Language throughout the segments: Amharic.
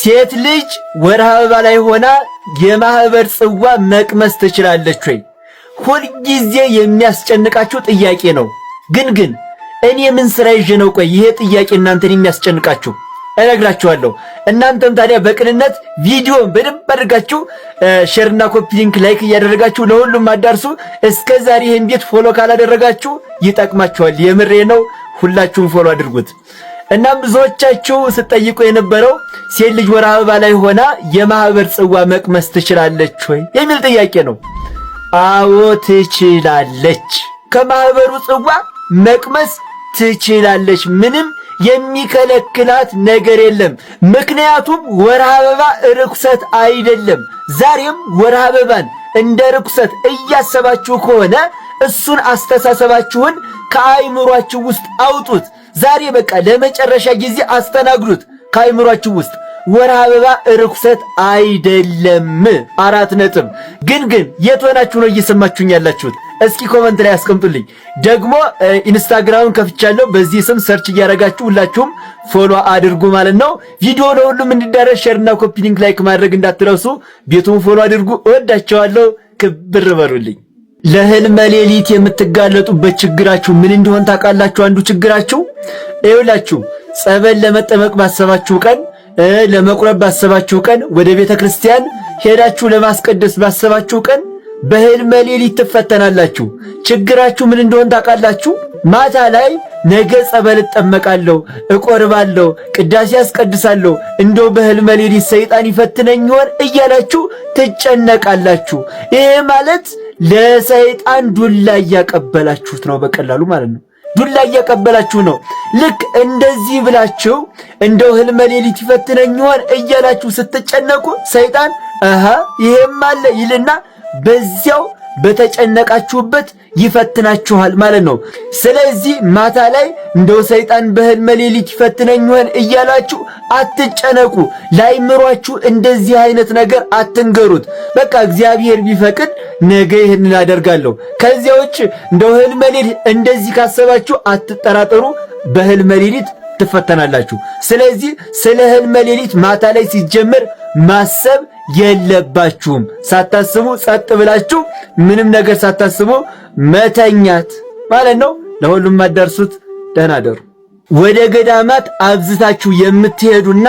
ሴት ልጅ ወርሃ አበባ ላይ ሆና የማህበር ጽዋ መቅመስ ትችላለች ወይ? ሁልጊዜ የሚያስጨንቃችሁ ጥያቄ ነው። ግን እኔ ምን ስራ ይዤ ነው ቆይ ይሄ ጥያቄ እናንተን የሚያስጨንቃችሁ? እነግራችኋለሁ። እናንተም ታዲያ በቅንነት ቪዲዮን በደንብ አድርጋችሁ ሼርና ኮፒ ሊንክ ላይክ እያደረጋችሁ ለሁሉም አዳርሱ። እስከዛሬ ይሄን ቤት ፎሎ ካላደረጋችሁ ይጠቅማችኋል። የምሬ ነው። ሁላችሁም ፎሎ አድርጉት። እናም ብዙዎቻችሁ ስትጠይቁ የነበረው ሴት ልጅ ወርሃ አበባ ላይ ሆና የማህበር ጽዋ መቅመስ ትችላለች ወይ የሚል ጥያቄ ነው። አዎ ትችላለች። ከማህበሩ ጽዋ መቅመስ ትችላለች። ምንም የሚከለክላት ነገር የለም። ምክንያቱም ወርሃ አበባ ርኩሰት አይደለም። ዛሬም ወርሃ አበባን እንደ ርኩሰት እያሰባችሁ ከሆነ እሱን አስተሳሰባችሁን ከአይምሯችሁ ውስጥ አውጡት። ዛሬ በቃ ለመጨረሻ ጊዜ አስተናግዱት ከአይምሯችሁ ውስጥ። ወርሃ አበባ ርኩሰት አይደለም። 4 ነጥብ። ግን የት ሆናችሁ ነው እየሰማችሁኝ ያላችሁት? እስኪ ኮመንት ላይ አስቀምጡልኝ። ደግሞ ኢንስታግራምን ከፍቻለሁ። በዚህ ስም ሰርች እያደረጋችሁ ሁላችሁም ፎሎ አድርጉ ማለት ነው። ቪዲዮ ለሁሉም እንዲዳረስ ሼርና ኮፒ ሊንክ ላይክ ማድረግ እንዳትረሱ። ቤቱን ፎሎ አድርጉ። እወዳቸዋለሁ። ክብር በሉልኝ። ለህልመ ሌሊት የምትጋለጡበት ችግራችሁ ምን እንደሆነ ታውቃላችሁ? አንዱ ችግራችሁ ይኸውላችሁ፣ ጸበል ለመጠመቅ ባሰባችሁ ቀን፣ ለመቁረብ ባሰባችሁ ቀን፣ ወደ ቤተ ክርስቲያን ሄዳችሁ ለማስቀደስ ባሰባችሁ ቀን በህልመ ሌሊት ትፈተናላችሁ። ችግራችሁ ምን እንደሆነ ታውቃላችሁ? ማታ ላይ ነገ ጸበል እጠመቃለሁ፣ እቆርባለሁ፣ ቅዳሴ አስቀድሳለሁ፣ እንደው በህልመ ሌሊት ሰይጣን ይፈትነኝ ይሆን እያላችሁ ትጨነቃላችሁ። ይሄ ማለት ለሰይጣን ዱላ እያቀበላችሁት ነው፣ በቀላሉ ማለት ነው። ዱላ እያቀበላችሁ ነው። ልክ እንደዚህ ብላችሁ እንደው ህልመ ሌሊት ይፈትነኝ ይሆን እያላችሁ ስትጨነቁ ሰይጣን ይሄም አለ ይልና በዚያው በተጨነቃችሁበት ይፈትናችኋል ማለት ነው። ስለዚህ ማታ ላይ እንደው ሰይጣን በህልመ ሌሊት ይፈትነኝ ይሆን እያላችሁ አትጨነቁ። ላይምሯችሁ እንደዚህ አይነት ነገር አትንገሩት። በቃ እግዚአብሔር ቢፈቅድ ነገ ይህንን አደርጋለሁ። ከዚያ ውጭ እንደው ህልመ ሌሊት እንደዚህ ካሰባችሁ አትጠራጠሩ፣ በህልመ ሌሊት ትፈተናላችሁ። ስለዚህ ስለ ህልመ ሌሊት ማታ ላይ ሲጀመር ማሰብ የለባችሁም። ሳታስቡ ጸጥ ብላችሁ ምንም ነገር ሳታስቡ መተኛት ማለት ነው። ለሁሉም አዳርሱት። ደህና ደሩ። ወደ ገዳማት አብዝታችሁ የምትሄዱና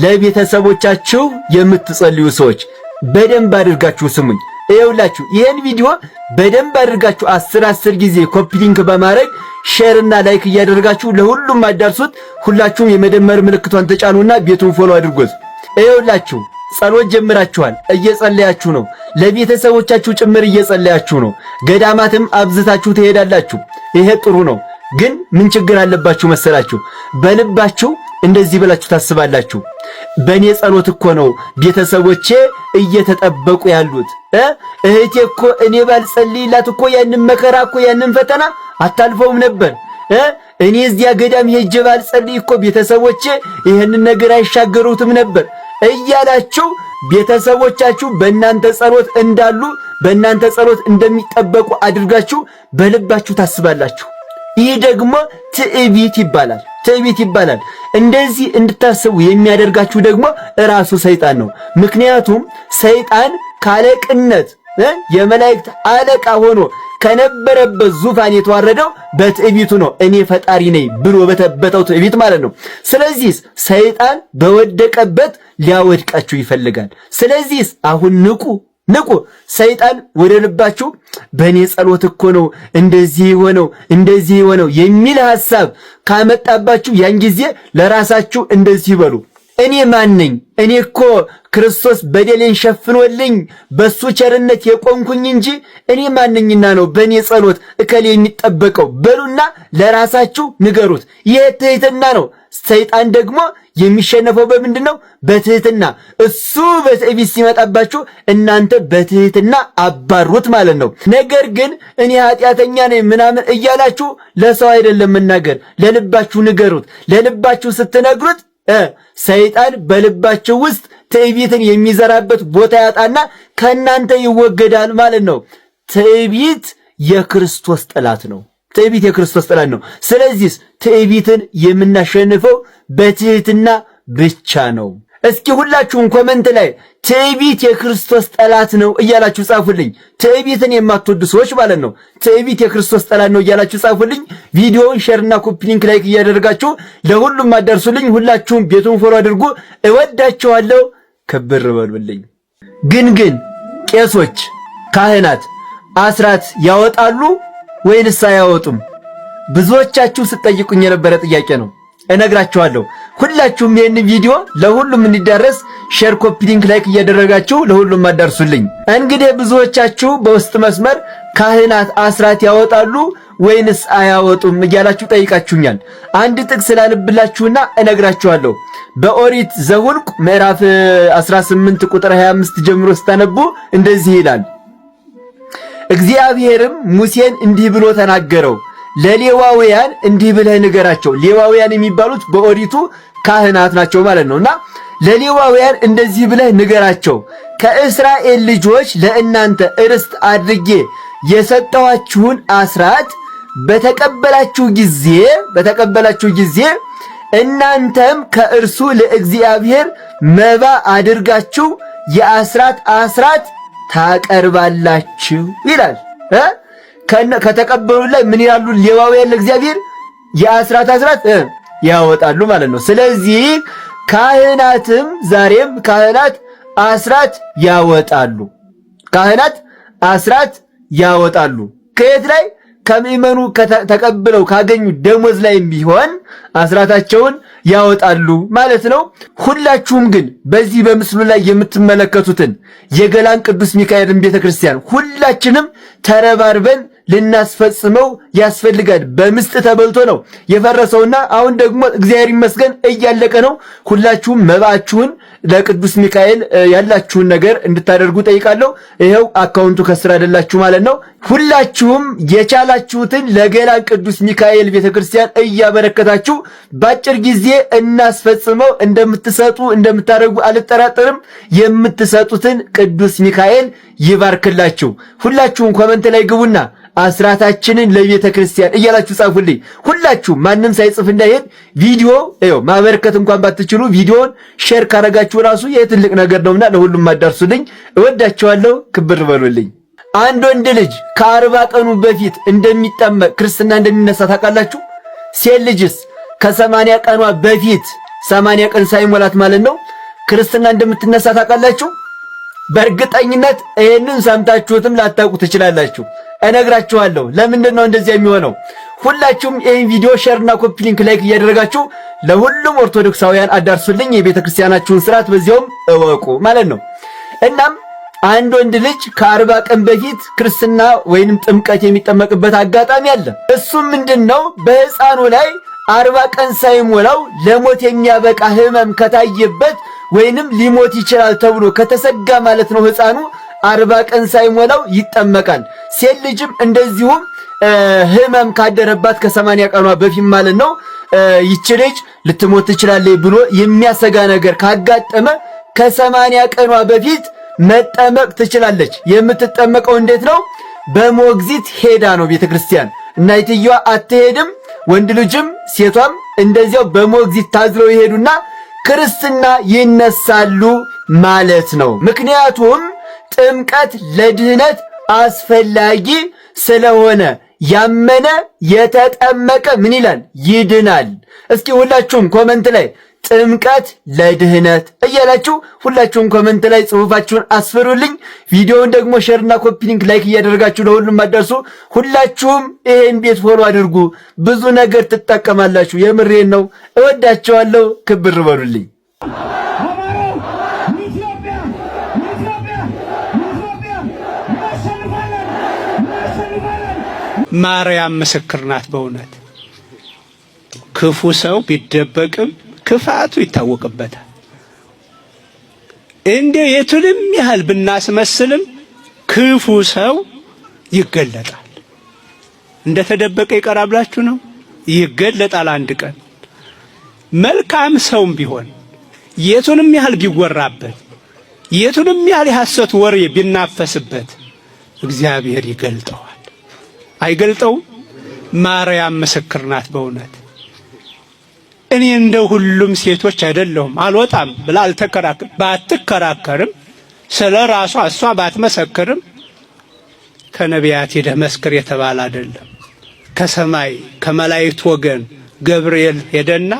ለቤተሰቦቻችሁ የምትጸልዩ ሰዎች በደንብ አድርጋችሁ ስሙኝ። ይኸውላችሁ ይሄን ቪዲዮ በደንብ አድርጋችሁ 10 ጊዜ ኮፒ ሊንክ በማድረግ ሼርና ላይክ እያደረጋችሁ ለሁሉም አዳርሱት። ሁላችሁም የመደመር ምልክቷን ተጫኑና ቤቱን ፎሎ አድርጉት። ይኸውላችሁ ጸሎት ጀምራችኋል፣ እየጸለያችሁ ነው። ለቤተሰቦቻችሁ ጭምር እየጸለያችሁ ነው። ገዳማትም አብዝታችሁ ትሄዳላችሁ። ይሄ ጥሩ ነው። ግን ምን ችግር አለባችሁ መሰላችሁ? በልባችሁ እንደዚህ ብላችሁ ታስባላችሁ። በእኔ ጸሎት እኮ ነው ቤተሰቦቼ እየተጠበቁ ያሉት። እህቴ እኮ እኔ ባልጸልይላት እኮ ያንን መከራ እኮ ያንን ፈተና አታልፈውም ነበር። እኔ እዚያ ገዳም ሄጄ ባልጸልይ እኮ ቤተሰቦቼ ይህንን ነገር አይሻገሩትም ነበር እያላችሁ ቤተሰቦቻችሁ በእናንተ ጸሎት እንዳሉ በእናንተ ጸሎት እንደሚጠበቁ አድርጋችሁ በልባችሁ ታስባላችሁ። ይህ ደግሞ ትዕቢት ይባላል። ትዕቢት ይባላል። እንደዚህ እንድታስቡ የሚያደርጋችሁ ደግሞ ራሱ ሰይጣን ነው። ምክንያቱም ሰይጣን ካለቅነት የመላእክት አለቃ ሆኖ ከነበረበት ዙፋን የተዋረደው በትዕቢቱ ነው። እኔ ፈጣሪ ነኝ ብሎ በተበተው ትዕቢት ማለት ነው። ስለዚህ ሰይጣን በወደቀበት ሊያወድቃችሁ ይፈልጋል። ስለዚህ አሁን ንቁ። ሰይጣን ወደ ልባችሁ በእኔ ጸሎት እኮ ነው እንደዚህ ሆነው የሚል ሐሳብ ካመጣባችሁ ያን ጊዜ ለራሳችሁ እንደዚህ ይበሉ። እኔ ማን ነኝ? እኔ እኮ ክርስቶስ በደሌን ሸፍኖልኝ በሱ ቸርነት የቆምኩኝ እንጂ እኔ ማንኝና ነው በእኔ ጸሎት እከሌ የሚጠበቀው በሉና ለራሳችሁ ንገሩት። ይህ ትህትና ነው። ሰይጣን ደግሞ የሚሸነፈው በምንድን ነው? በትህትና። እሱ በትዕቢት ሲመጣባችሁ እናንተ በትህትና አባሩት ማለት ነው። ነገር ግን እኔ ኃጢአተኛ ነኝ ምናምን እያላችሁ ለሰው አይደለም መናገር፣ ለልባችሁ ንገሩት። ለልባችሁ ስትነግሩት ሰይጣን በልባችሁ ውስጥ ትዕቢትን የሚዘራበት ቦታ ያጣና ከእናንተ ይወገዳል ማለት ነው። ትዕቢት የክርስቶስ ጠላት ነው። ትዕቢት የክርስቶስ ጠላት ነው። ስለዚህ ትዕቢትን የምናሸንፈው በትህትና ብቻ ነው። እስኪ ሁላችሁም ኮሜንት ላይ ትዕቢት የክርስቶስ ጠላት ነው እያላችሁ ጻፉልኝ። ትዕቢትን የማትወዱ ሰዎች ማለት ነው። ትዕቢት የክርስቶስ ጠላት ነው እያላችሁ ጻፉልኝ። ቪዲዮውን ሼርና ኮፒ ሊንክ ላይክ እያደረጋችሁ ለሁሉም አዳርሱልኝ። ሁላችሁም ቤቱን ፎሎ አድርጉ። እወዳችኋለሁ። ክብር በሉልኝ። ግን ቄሶች፣ ካህናት አስራት ያወጣሉ ወይንስ አያወጡም? ብዙዎቻችሁ ስትጠይቁኝ የነበረ ጥያቄ ነው። እነግራችኋለሁ። ሁላችሁም ይህን ቪዲዮ ለሁሉም እንዲዳረስ ሼር፣ ኮፒ ሊንክ ላይክ እያደረጋችሁ ለሁሉም አዳርሱልኝ። እንግዲህ ብዙዎቻችሁ በውስጥ መስመር ካህናት አስራት ያወጣሉ ወይንስ አያወጡም እያላችሁ ጠይቃችሁኛል። አንድ ጥቅስ ላንብላችሁና እነግራችኋለሁ። በኦሪት ዘኍልቍ ምዕራፍ 18 ቁጥር 25 ጀምሮ ስታነቡ እንደዚህ ይላል። እግዚአብሔርም ሙሴን እንዲህ ብሎ ተናገረው፣ ለሌዋውያን እንዲህ ብለህ ንገራቸው። ሌዋውያን የሚባሉት በኦሪቱ ካህናት ናቸው ማለት ነውና ለሌዋውያን እንደዚህ ብለህ ንገራቸው፣ ከእስራኤል ልጆች ለእናንተ ርስት አድርጌ የሰጠኋችሁን አስራት በተቀበላችሁ ጊዜ እናንተም ከእርሱ ለእግዚአብሔር መባ አድርጋችሁ የአስራት አስራት ታቀርባላችሁ ይላል። ከተቀበሉ ላይ ምን ይላሉ? ሌዋውያን ለእግዚአብሔር የአስራት አስራት ያወጣሉ ማለት ነው። ስለዚህ ካህናትም ዛሬም ካህናት አስራት ያወጣሉ። ካህናት አስራት ያወጣሉ። ከየት ላይ? ከምእመኑ ተቀብለው ካገኙ ደሞዝ ላይም ቢሆን አስራታቸውን ያወጣሉ ማለት ነው። ሁላችሁም ግን በዚህ በምስሉ ላይ የምትመለከቱትን የገላን ቅዱስ ሚካኤልን ቤተክርስቲያን ሁላችንም ተረባርበን ልናስፈጽመው ያስፈልጋል። በምስጥ ተበልቶ ነው የፈረሰውና አሁን ደግሞ እግዚአብሔር ይመስገን እያለቀ ነው። ሁላችሁም መባችሁን ለቅዱስ ሚካኤል ያላችሁን ነገር እንድታደርጉ ጠይቃለሁ። ይሄው አካውንቱ ከስራ አይደላችሁ ማለት ነው። ሁላችሁም የቻላችሁትን ለገላን ቅዱስ ሚካኤል ቤተክርስቲያን እያበረከታችሁ በአጭር ጊዜ እናስፈጽመው እንደምትሰጡ እንደምታደርጉ አልጠራጠርም። የምትሰጡትን ቅዱስ ሚካኤል ይባርክላችሁ። ሁላችሁም ኮሜንት ላይ ግቡና አስራታችንን ለቤተ ክርስቲያን እያላችሁ ጻፉልኝ። ሁላችሁ ማንም ሳይጽፍ እንዳይሄድ ቪዲዮ ማበረከት እንኳን ባትችሉ ቪዲዮውን ሼር ካረጋችሁ ራሱ የትልቅ ነገር ነውና ለሁሉም አዳርሱልኝ። እወዳችኋለሁ። ክብር በሉልኝ። አንድ ወንድ ልጅ ከ40 ቀኑ በፊት እንደሚጠመቅ ክርስትና እንደሚነሳ ታውቃላችሁ? ሴት ልጅስ ከ80 ቀኗ በፊት 80 ቀን ሳይሞላት ማለት ነው ክርስትና እንደምትነሳ ታውቃላችሁ? በእርግጠኝነት ይሄንን ሰምታችሁትም ላታውቁ ትችላላችሁ። እነግራችኋለሁ። ለምንድን ነው እንደዚህ የሚሆነው? ሁላችሁም ይሄን ቪዲዮ ሼርና ኮፒ ሊንክ ላይክ እያደረጋችሁ ለሁሉም ኦርቶዶክሳውያን አዳርሱልኝ። የቤተክርስቲያናችሁን ስርዓት በዚያውም እወቁ ማለት ነው። እናም አንድ ወንድ ልጅ ከ40 ቀን በፊት ክርስትና ወይንም ጥምቀት የሚጠመቅበት አጋጣሚ አለ። እሱም ምንድነው? በሕፃኑ ላይ 40 ቀን ሳይሞላው ለሞት የሚያበቃ ህመም ከታየበት ወይንም ሊሞት ይችላል ተብሎ ከተሰጋ ማለት ነው ሕፃኑ 40 ቀን ሳይሞላው ይጠመቃል። ሴት ልጅም እንደዚሁም ህመም ካደረባት ከ80 ቀኗ በፊት ማለት ነው ይች ልጅ ልትሞት ትችላለች ብሎ የሚያሰጋ ነገር ካጋጠመ ከ80 ቀኗ በፊት መጠመቅ ትችላለች። የምትጠመቀው እንዴት ነው? በሞግዚት ሄዳ ነው ቤተክርስቲያን። እናይትየዋ አትሄድም። ወንድ ልጅም ሴቷም እንደዚያው በሞግዚት ታዝለው ይሄዱና ክርስትና ይነሳሉ ማለት ነው። ምክንያቱም ጥምቀት ለድህነት አስፈላጊ ስለሆነ ያመነ የተጠመቀ ምን ይላል? ይድናል። እስኪ ሁላችሁም ኮመንት ላይ ጥምቀት ለድህነት እያላችሁ ሁላችሁም ኮመንት ላይ ጽሑፋችሁን አስፍሩልኝ። ቪዲዮውን ደግሞ ሼርና ኮፒ ሊንክ ላይክ እያደረጋችሁ ለሁሉም አዳርሱ። ሁላችሁም ይሄን ቤት ፎሎ አድርጉ። ብዙ ነገር ትጠቀማላችሁ። የምሬን ነው። እወዳችኋለሁ። ክብር በሉልኝ። ማርያም ምስክር ናት። በእውነት ክፉ ሰው ቢደበቅም ክፋቱ ይታወቅበታል። እንደ የቱንም ያህል ብናስመስልም ክፉ ሰው ይገለጣል። እንደተደበቀ ይቀራል ብላችሁ ነው? ይገለጣል አንድ ቀን። መልካም ሰውም ቢሆን የቱንም ያህል ቢወራበት፣ የቱንም ያህል የሐሰት ወሬ ቢናፈስበት እግዚአብሔር ይገልጠዋል። አይገልጠውም? ማርያም ምስክር ናት። በእውነት እኔ እንደ ሁሉም ሴቶች አይደለሁም አልወጣም ብላ ባትከራከርም ስለ ራሷ እሷ ባትመሰክርም ከነቢያት ሄደህ መስክር የተባለ አይደለም። ከሰማይ ከመላእክት ወገን ገብርኤል ሄደና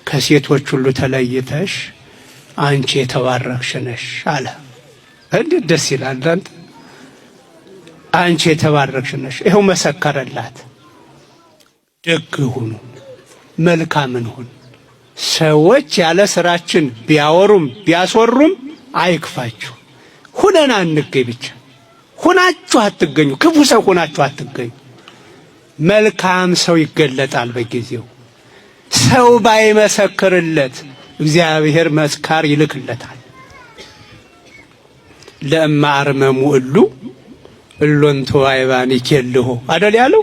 ከሴቶች ሁሉ ተለይተሽ አንቺ የተባረክሽ ነሽ አለ። እንዴት ደስ ይላል! አንቺ የተባረክሽ ነሽ። ይኸው መሰከረላት። ደግ ሁኑ፣ መልካምን ሁን። ሰዎች ያለ ስራችን ቢያወሩም ቢያስወሩም አይክፋችሁ። ሁነን አንገኝ ብቻ ሁናችሁ አትገኙ። ክፉ ሰው ሁናችሁ አትገኙ። መልካም ሰው ይገለጣል በጊዜው። ሰው ባይመሰክርለት እግዚአብሔር መስካር ይልክለታል። ለእማ አርመሙ እሎንቶ አይባን ይኬልሁ አደል ያለው።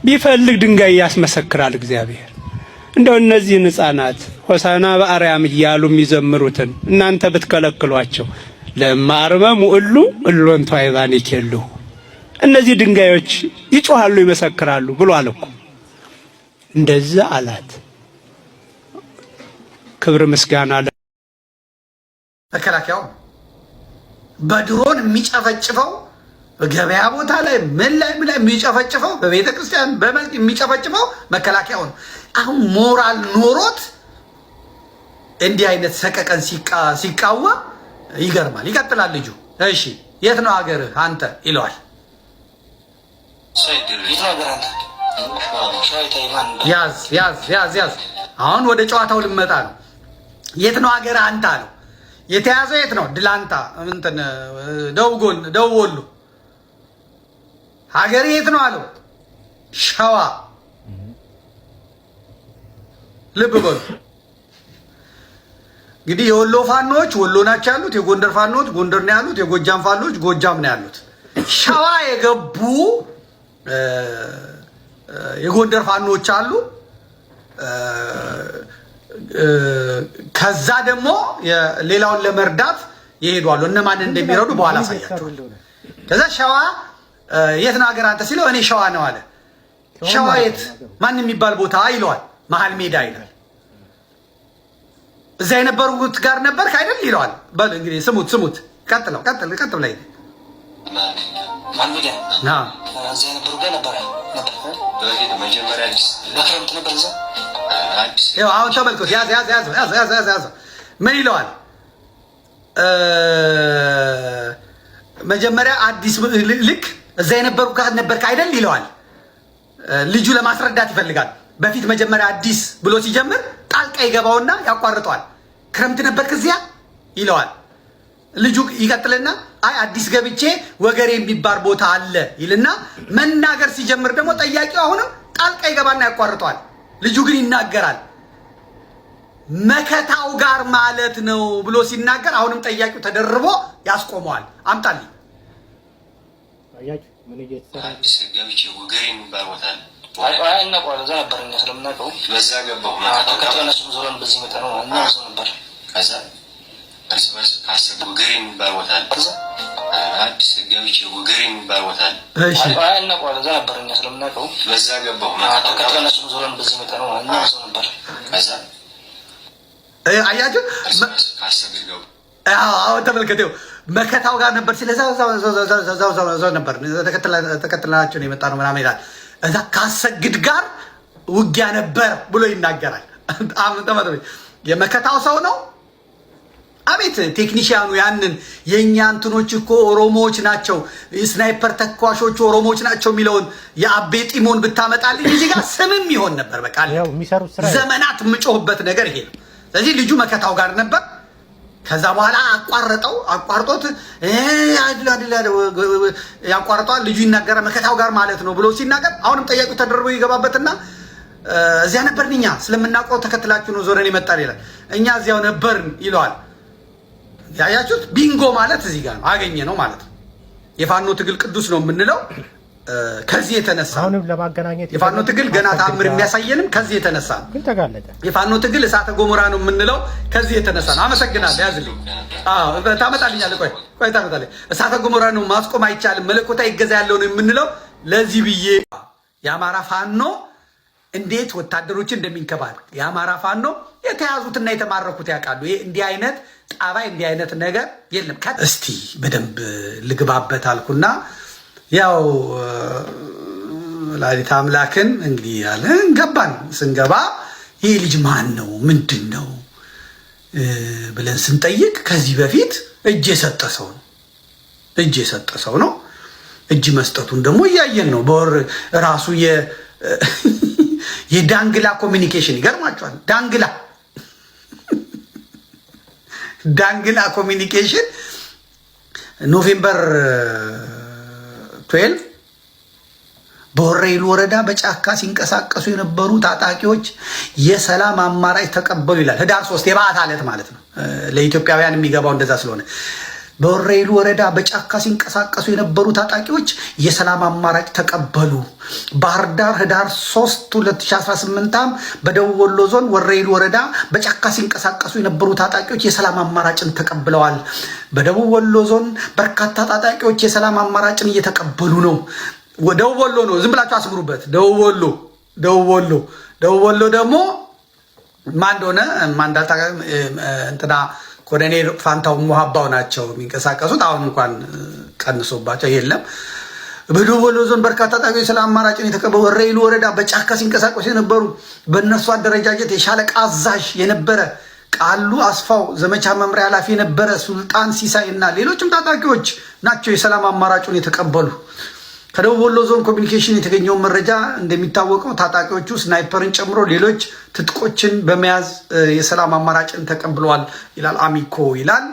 ቢፈልግ ድንጋይ ያስመሰክራል እግዚአብሔር። እንደው እነዚህን ሕፃናት ሆሳና በአርያም እያሉ የሚዘምሩትን እናንተ ብትከለክሏቸው ለእማ አርመሙ እሎንቶ አይባን ይኬልሁ እነዚህ ድንጋዮች ይጮሃሉ ይመሰክራሉ ብሏል እኮ። እንደዛ አላት። ክብር ምስጋና መከላከያው በድሮን የሚጨፈጭፈው በገበያ ቦታ ላይ ምን ላይ የሚጨፈጭፈው በቤተ ክርስቲያን በመልክ የሚጨፈጭፈው መከላከያው ነው። አሁን ሞራል ኖሮት እንዲህ አይነት ሰቀቀን ሲቃወም ይገርማል። ይቀጥላል ልጁ። እሺ የት ነው ሀገርህ አንተ ይለዋል። ያዝ አሁን ወደ ጨዋታው ልመጣ ነው። የት ነው ሀገርህ አንተ አለው። የተያዘው የት ነው? ድላንታ እንትን ደቡብ ወሎ። ሀገርህ የት ነው አለው። ሸዋ። ልብ በሉ እንግዲህ የወሎ ፋኖች ወሎ ናቸው ያሉት፣ የጎንደር ፋኖች ጎንደር ነው ያሉት፣ የጎጃም ፋኖች ጎጃም ነው ያሉት። ሸዋ የገቡ የጎንደር ፋኖች አሉ። ከዛ ደግሞ ሌላውን ለመርዳት ይሄዳሉ። እነማን እንደሚረዱ በኋላ አሳያቸዋለሁ። ከዛ ሸዋ የት ነው ሀገር አንተ ሲለው እኔ ሸዋ ነው አለ። ሸዋ የት ማን የሚባል ቦታ ይለዋል። መሀል ሜዳ ይላል። እዛ የነበሩት ጋር ነበርክ አይደል ይለዋል። በል እንግዲህ ስሙት። ቀጥል ላይ አሁን ተመልከት። ያዝ ምን ይለዋል? መጀመሪያ አዲስ ልክ እዛ የነበሩ ጋር ነበርክ አይደል ይለዋል። ልጁ ለማስረዳት ይፈልጋል። በፊት መጀመሪያ አዲስ ብሎ ሲጀምር ጣልቃ ይገባውና ያቋርጠዋል። ክረምት ነበርክ እዚያ ይለዋል። ልጁ ይቀጥልና አይ አዲስ ገብቼ ወገሬ የሚባል ቦታ አለ ይልና መናገር ሲጀምር ደግሞ ጠያቂው አሁንም ጣልቃ ይገባና ያቋርጠዋል። ልጁ ግን ይናገራል። መከታው ጋር ማለት ነው ብሎ ሲናገር አሁንም ጠያቂው ተደርቦ ያስቆመዋል። አምጣልኝ። አዲስ ገብቼ ወገሬ የሚባል ቦታ አለ። አይ እና ቆይ እዛ ነበር እኛ ስለምናውቀው በዛ ገባሁ። ተከታተለናችሁ ዞረን በዚህ መጣ ነው እና እዛ ነበር። ከዛ እርስ በርስ ካሰብ ወገሬ የሚባል ቦታ አለ። ከዛ አዲስ ገብቼ ወገሬ የሚባል ቦታ አለ። አይ እና ቆይ እዛ ነበር እኛ ስለምናውቀው በዛ ገባሁ። ተከታተለናችሁ ዞረን በዚህ መጣ ነው እና እዛ ነበር። ከዛ አያችሁ ካሰብ ገባሁ። አዎ ተመልከተው። መከታው ጋር ነበር። ስለዛ እዛው ነበር ተከትለናችሁ ነው የመጣ ነው ምናምን ይላል። እዛ ካሰግድ ጋር ውጊያ ነበር ብሎ ይናገራል። የመከታው ሰው ነው። አቤት ቴክኒሽያኑ ያንን የእኛ እንትኖች እኮ ኦሮሞዎች ናቸው፣ ስናይፐር ተኳሾቹ ኦሮሞዎች ናቸው የሚለውን የአቤ ጢሞን ብታመጣልኝ እዚህ ጋር ስምም ይሆን ነበር። በቃ ዘመናት የምጮህበት ነገር ይሄ ነው። ስለዚህ ልጁ መከታው ጋር ነበር። ከዛ በኋላ አቋርጦት ያቋርጠዋል። ልጁ ይናገራል። መከታው ጋር ማለት ነው ብሎ ሲናገር አሁንም ጠያቂው ተደርቦ ይገባበትና እዚያ ነበርን እኛ ስለምናውቀው ተከትላችሁ ነው ዞረን ይመጣል ይላል። እኛ እዚያው ነበርን ይለዋል። ያያችሁት ቢንጎ ማለት እዚህ ጋር ነው፣ አገኘ ነው ማለት ነው። የፋኖ ትግል ቅዱስ ነው የምንለው ከዚህ የተነሳ የፋኖ ትግል ገና ተአምር የሚያሳየንም ከዚህ የተነሳ ነው። የፋኖ ትግል እሳተ ገሞራ ነው የምንለው ከዚህ የተነሳ ነው። አመሰግናለሁ። ያዝልኝ። ታመጣልኛለህ። ቆይ ታመጣልኝ። እሳተ ገሞራ ነው ማስቆም አይቻልም፣ መለኮታዊ ይገዛ ያለው ነው የምንለው ለዚህ ብዬ የአማራ ፋኖ እንዴት ወታደሮችን እንደሚንከባከብ የአማራ ፋኖ የተያዙትና የተማረኩት ያውቃሉ። ይሄ እንዲህ አይነት ጣባይ እንዲህ አይነት ነገር የለም። እስቲ በደንብ ልግባበት አልኩና ያው ወላዲተ አምላክን እንግዲህ ያለን ገባን። ስንገባ ይሄ ልጅ ማን ነው ምንድን ነው ብለን ስንጠይቅ ከዚህ በፊት እጅ የሰጠ ሰው ነው። እጅ መስጠቱን ደግሞ እያየን ነው። በወር ራሱ የዳንግላ ኮሚኒኬሽን ይገርማቸዋል። ዳንግላ ኮሚኒኬሽን ኖቬምበር 12 በወረኢሉ ወረዳ በጫካ ሲንቀሳቀሱ የነበሩ ታጣቂዎች የሰላም አማራጭ ተቀበሉ ይላል። ህዳር 3 የበዓት ዕለት ማለት ነው። ለኢትዮጵያውያን የሚገባው እንደዛ ስለሆነ በወረኢሉ ወረዳ በጫካ ሲንቀሳቀሱ የነበሩ ታጣቂዎች የሰላም አማራጭ ተቀበሉ። ባህር ዳር ህዳር 3 2018 በደቡብ ወሎ ዞን ወረኢሉ ወረዳ በጫካ ሲንቀሳቀሱ የነበሩ ታጣቂዎች የሰላም አማራጭን ተቀብለዋል። በደቡብ ወሎ ዞን በርካታ ታጣቂዎች የሰላም አማራጭን እየተቀበሉ ነው። ደቡብ ወሎ ነው፣ ዝም ብላችሁ አስምሩበት። ደቡብ ወሎ ደግሞ ማን እንደሆነ እንትና ኮሎኔል ፋንታው ሙሃባው ናቸው የሚንቀሳቀሱት። አሁን እንኳን ቀንሶባቸው የለም። በደቡብ ወሎ ዞን በርካታ ታጣቂዎች የሰላም አማራጭን የተቀበሉ። ወረኢሉ ወረዳ በጫካ ሲንቀሳቀሱ የነበሩ በእነሱ አደረጃጀት የሻለቃ አዛዥ የነበረ ቃሉ አስፋው ዘመቻ መምሪያ ኃላፊ የነበረ ሱልጣን ሲሳይ እና ሌሎችም ታጣቂዎች ናቸው የሰላም አማራጩን የተቀበሉ። ከደቡብ ወሎ ዞን ኮሚኒኬሽን የተገኘው መረጃ እንደሚታወቀው ታጣቂዎቹ ስናይፐርን ጨምሮ ሌሎች ትጥቆችን በመያዝ የሰላም አማራጭን ተቀብለዋል ይላል አሚኮ ይላል።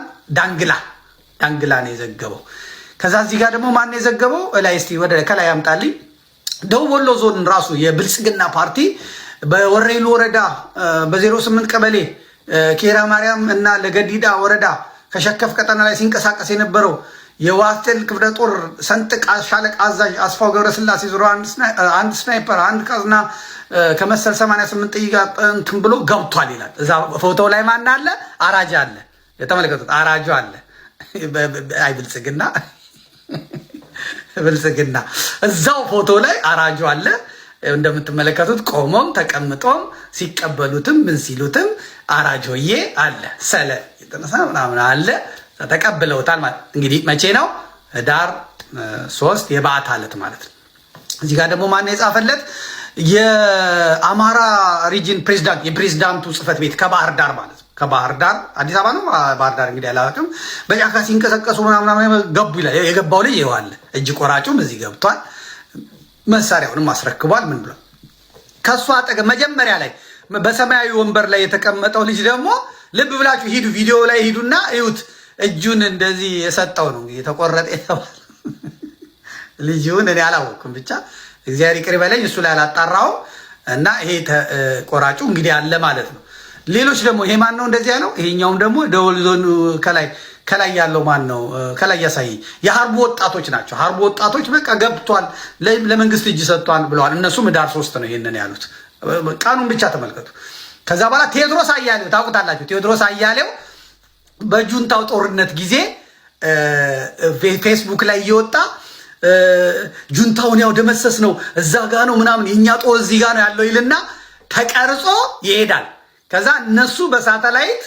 ዳንግላ ነው የዘገበው። ከዛ እዚህ ጋር ደግሞ ማን የዘገበው ላይ እስቲ ወደ ከላይ ያምጣልኝ። ደቡብ ወሎ ዞን ራሱ የብልጽግና ፓርቲ በወረኢሉ ወረዳ በ08 ቀበሌ ኬራ ማርያም እና ለገዲዳ ወረዳ ከሸከፍ ቀጠና ላይ ሲንቀሳቀስ የነበረው የዋስቴል ክፍለ ጦር ሰንጥቅ ሻለቃ አዛዥ አስፋው ገብረስላሴ ዞሮ አንድ ስናይፐር አንድ ቀዝና ከመሰል 88 ጥይት እንትን ብሎ ገብቷል ይላል። እዛ ፎቶ ላይ ማን አለ? አራጅ አለ። የተመለከቱት አራጁ አለ። አይ ብልጽግና እዛው ፎቶ ላይ አራጁ አለ። እንደምትመለከቱት ቆሞም ተቀምጦም ሲቀበሉትም ምን ሲሉትም አራጆዬ አለ። ሰለ የተነሳ ምናምን አለ። ተቀብለውታል ማለት እንግዲህ መቼ ነው? ህዳር 3 የበዓት ዕለት ማለት ነው። እዚህ ጋር ደግሞ ማን የጻፈለት? የአማራ ሪጅን ፕሬዝዳንት የፕሬዝዳንቱ ጽህፈት ቤት ከባህር ዳር ማለት ነው። ከባህር ዳር አዲስ አበባ ነው። ባህር ዳር እንግዲህ አላውቅም። በጫካ ሲንቀሳቀሱ ምናምን ገቡ ይላል። የገባው ልጅ ይዋል እጅ ቆራጩም እዚህ ገብቷል። መሳሪያውንም አስረክቧል። ምን ብሏል? ከሱ አጠገብ መጀመሪያ ላይ በሰማያዊ ወንበር ላይ የተቀመጠው ልጅ ደግሞ ልብ ብላችሁ ሂዱ፣ ቪዲዮ ላይ ሂዱና እዩት። እጁን እንደዚህ የሰጠው ነው የተቆረጠ የተባለ ልጅውን እኔ አላወቅኩም። ብቻ እግዚአብሔር ይቅር በለኝ እሱ ላይ አላጣራው እና ይሄ ቆራጩ እንግዲህ አለ ማለት ነው። ሌሎች ደግሞ ይሄ ማን ነው እንደዚያ ነው። ይሄኛውም ደግሞ ደወል ዞን ከላይ ያለው ማን ነው? ከላይ ያሳይ የሀርቡ ወጣቶች ናቸው። ሀርቡ ወጣቶች በቃ ገብቷል፣ ለመንግስት እጅ ሰጥቷል ብለዋል። እነሱም ህዳር 3 ነው ይሄንን ያሉት። ቀኑን ብቻ ተመልከቱ። ከዛ በኋላ ቴዎድሮስ አያሌው ታውቁታላችሁ። ቴዎድሮስ አያሌው በጁንታው ጦርነት ጊዜ ፌስቡክ ላይ እየወጣ ጁንታውን ያው ደመሰስ ነው እዛ ጋ ነው ምናምን የኛ ጦር እዚህ ጋ ነው ያለው ይልና ተቀርጾ ይሄዳል። ከዛ እነሱ በሳተላይት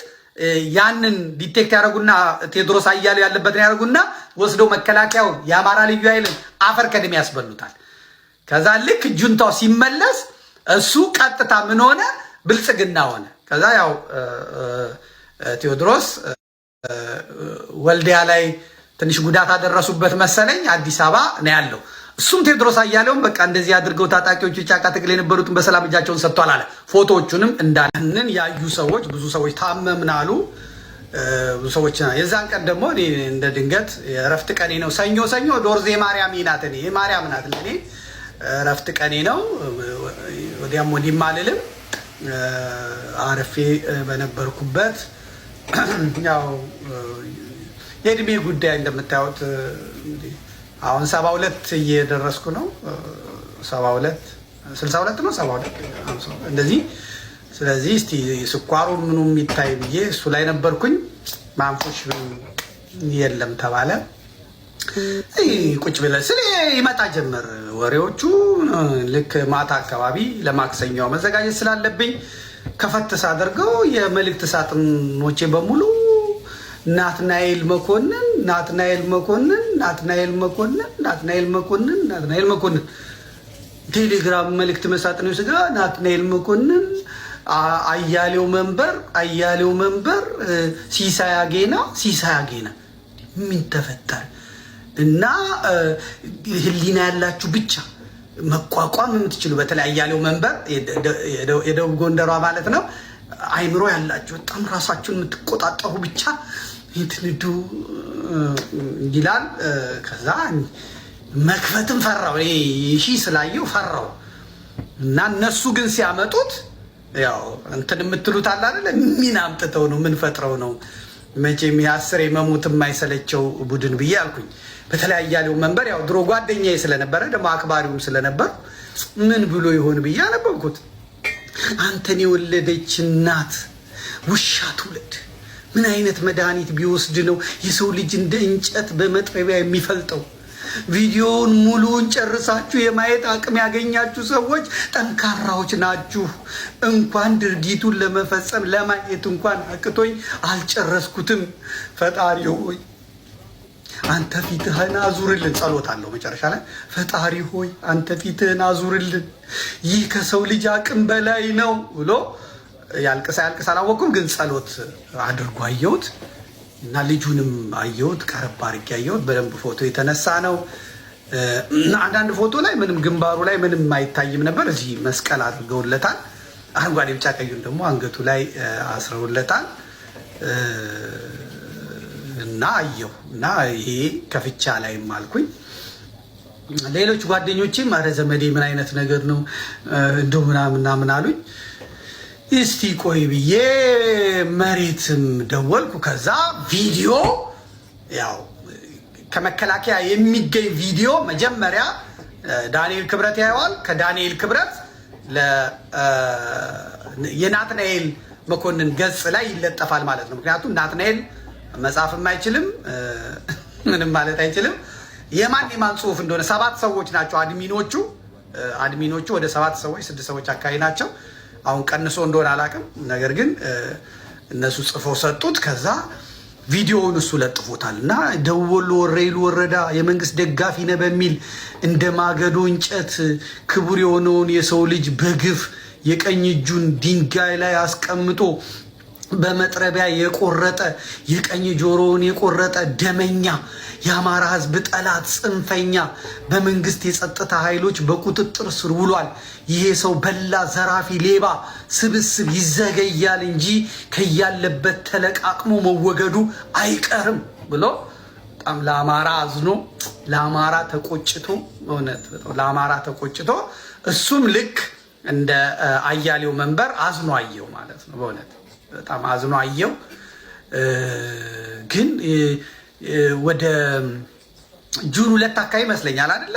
ያንን ዲቴክት ያደርጉና ቴዎድሮስ አያሌው ያለበትን ያደርጉና ወስደው መከላከያውን የአማራ ልዩ ኃይልን አፈር ከድሜ ያስበሉታል። ከዛ ልክ ጁንታው ሲመለስ እሱ ቀጥታ ምን ሆነ? ብልጽግና ሆነ። ከዛ ያው ቴዎድሮስ ወልዲያ ላይ ትንሽ ጉዳት አደረሱበት መሰለኝ፣ አዲስ አበባ ነው ያለው። እሱም ቴዎድሮስ አያሌውም በቃ እንደዚህ አድርገው ታጣቂዎቹ ጫካ ትግል የነበሩትን በሰላም እጃቸውን ሰጥቷል አለ። ፎቶዎቹንም እንዳንን ያዩ ሰዎች ብዙ ሰዎች ታመምን አሉ። ብዙ ሰዎች የዛን ቀን ደግሞ እኔ እንደ ድንገት የእረፍት ቀኔ ነው። ሰኞ ዶርዜ ማርያም ናት። እኔ ማርያም ናት ለኔ እረፍት ቀኔ ነው። ወዲያም ወዲህም አልልም። አረፌ በነበርኩበት ያው የእድሜ ጉዳይ እንደምታዩት አሁን 72 እየደረስኩ ነው። 62 62 ነው 72 እንደዚህ። ስለዚህ እስቲ ስኳሩ ምኑ የሚታይ ብዬ እሱ ላይ ነበርኩኝ። ማንፎሽ የለም ተባለ። ቁጭ ብለን ስለ ይመጣ ጀመር ወሬዎቹ ልክ ማታ አካባቢ ለማክሰኛው መዘጋጀት ስላለብኝ ከፈት ሳደርገው የመልእክት ሳጥኖቼ በሙሉ ናትናኤል መኮንን ቴሌግራም መልእክት መሳጥነው ስጋ ናትናኤል መኮንን አያሌው መንበር ሲሳይ አጌና ምን ተፈጠረ? እና ህሊና ያላችሁ ብቻ መቋቋም የምትችሉ በተለይ አያሌው መንበር የደቡብ ጎንደሯ ማለት ነው። አይምሮ ያላችሁ በጣም ራሳችሁን የምትቆጣጠሩ ብቻ እንትንዱ ይላል። ከዛ መክፈትም ፈራው እሺ ስላየው ፈራው እና እነሱ ግን ሲያመጡት ያው እንትን የምትሉት አለ አይደል? ምን አምጥተው ነው ምን ፈጥረው ነው? መቼም ያስር የመሙት የማይሰለቸው ቡድን ብዬ አልኩኝ። በተለያየ ያለው መንበር ያው ድሮ ጓደኛዬ ስለነበረ ደግሞ አክባሪውም ስለነበር ምን ብሎ ይሆን ብዬ አነበብኩት። አንተን የወለደች እናት ውሻ ትውለድ። ምን አይነት መድኃኒት ቢወስድ ነው የሰው ልጅ እንደ እንጨት በመጥረቢያ የሚፈልጠው? ቪዲዮውን ሙሉውን ጨርሳችሁ የማየት አቅም ያገኛችሁ ሰዎች ጠንካራዎች ናችሁ። እንኳን ድርጊቱን ለመፈጸም ለማየት እንኳን አቅቶኝ አልጨረስኩትም። ፈጣሪ ሆይ አንተ ፊትህን አዙርልን። ጸሎት አለው መጨረሻ ላይ ፈጣሪ ሆይ አንተ ፊትህን አዙርልን፣ ይህ ከሰው ልጅ አቅም በላይ ነው ብሎ ያልቅሳ አላወቅኩም፣ ግን ጸሎት አድርጎ አየሁት እና ልጁንም አየሁት፣ ቀረብ አድርጌ አየሁት። በደንብ ፎቶ የተነሳ ነው። አንዳንድ ፎቶ ላይ ምንም ግንባሩ ላይ ምንም አይታይም ነበር። እዚህ መስቀል አድርገውለታል። አረንጓዴ ቢጫ ቀዩን ደግሞ አንገቱ ላይ አስረውለታል እና አየሁ እና ይሄ ከፍቻ ላይም አልኩኝ። ሌሎች ጓደኞቼም ኧረ ዘመዴ ምን አይነት ነገር ነው እንደው ምናምን አሉኝ። እስቲ ቆይ ብዬ መሬትም ደወልኩ። ከዛ ቪዲዮ ያው ከመከላከያ የሚገኝ ቪዲዮ መጀመሪያ ዳንኤል ክብረት ያየዋል። ከዳንኤል ክብረት የናትናኤል መኮንን ገጽ ላይ ይለጠፋል ማለት ነው። ምክንያቱም ናትናኤል መጻፍም አይችልም ምንም ማለት አይችልም። የማን ጽሁፍ እንደሆነ 7 ሰዎች ናቸው አድሚኖቹ ወደ 7 ሰዎች 6 ሰዎች አካባቢ ናቸው። አሁን ቀንሶ እንደሆነ አላውቅም። ነገር ግን እነሱ ጽፈው ሰጡት። ከዛ ቪዲዮውን እሱ ለጥፎታል እና ደቡብ ወሎ ወረኢሉ ወረዳ የመንግስት ደጋፊ ነህ በሚል እንደ ማገዶ እንጨት ክቡር የሆነውን የሰው ልጅ በግፍ የቀኝ እጁን ድንጋይ ላይ አስቀምጦ በመጥረቢያ የቆረጠ የቀኝ ጆሮውን የቆረጠ ደመኛ የአማራ ሕዝብ ጠላት ጽንፈኛ በመንግስት የጸጥታ ኃይሎች በቁጥጥር ስር ውሏል። ይሄ ሰው በላ ዘራፊ ሌባ ስብስብ ይዘገያል እንጂ ከያለበት ተለቃቅሞ መወገዱ አይቀርም ብሎ በጣም ለአማራ አዝኖ ለአማራ ተቆጭቶ እሱም ልክ እንደ አያሌው መንበር አዝኖ አየው ማለት ነው። በእውነት በጣም አዝኖ አየው። ግን ወደ ጁን 2 አካባቢ ይመስለኛል አይደለ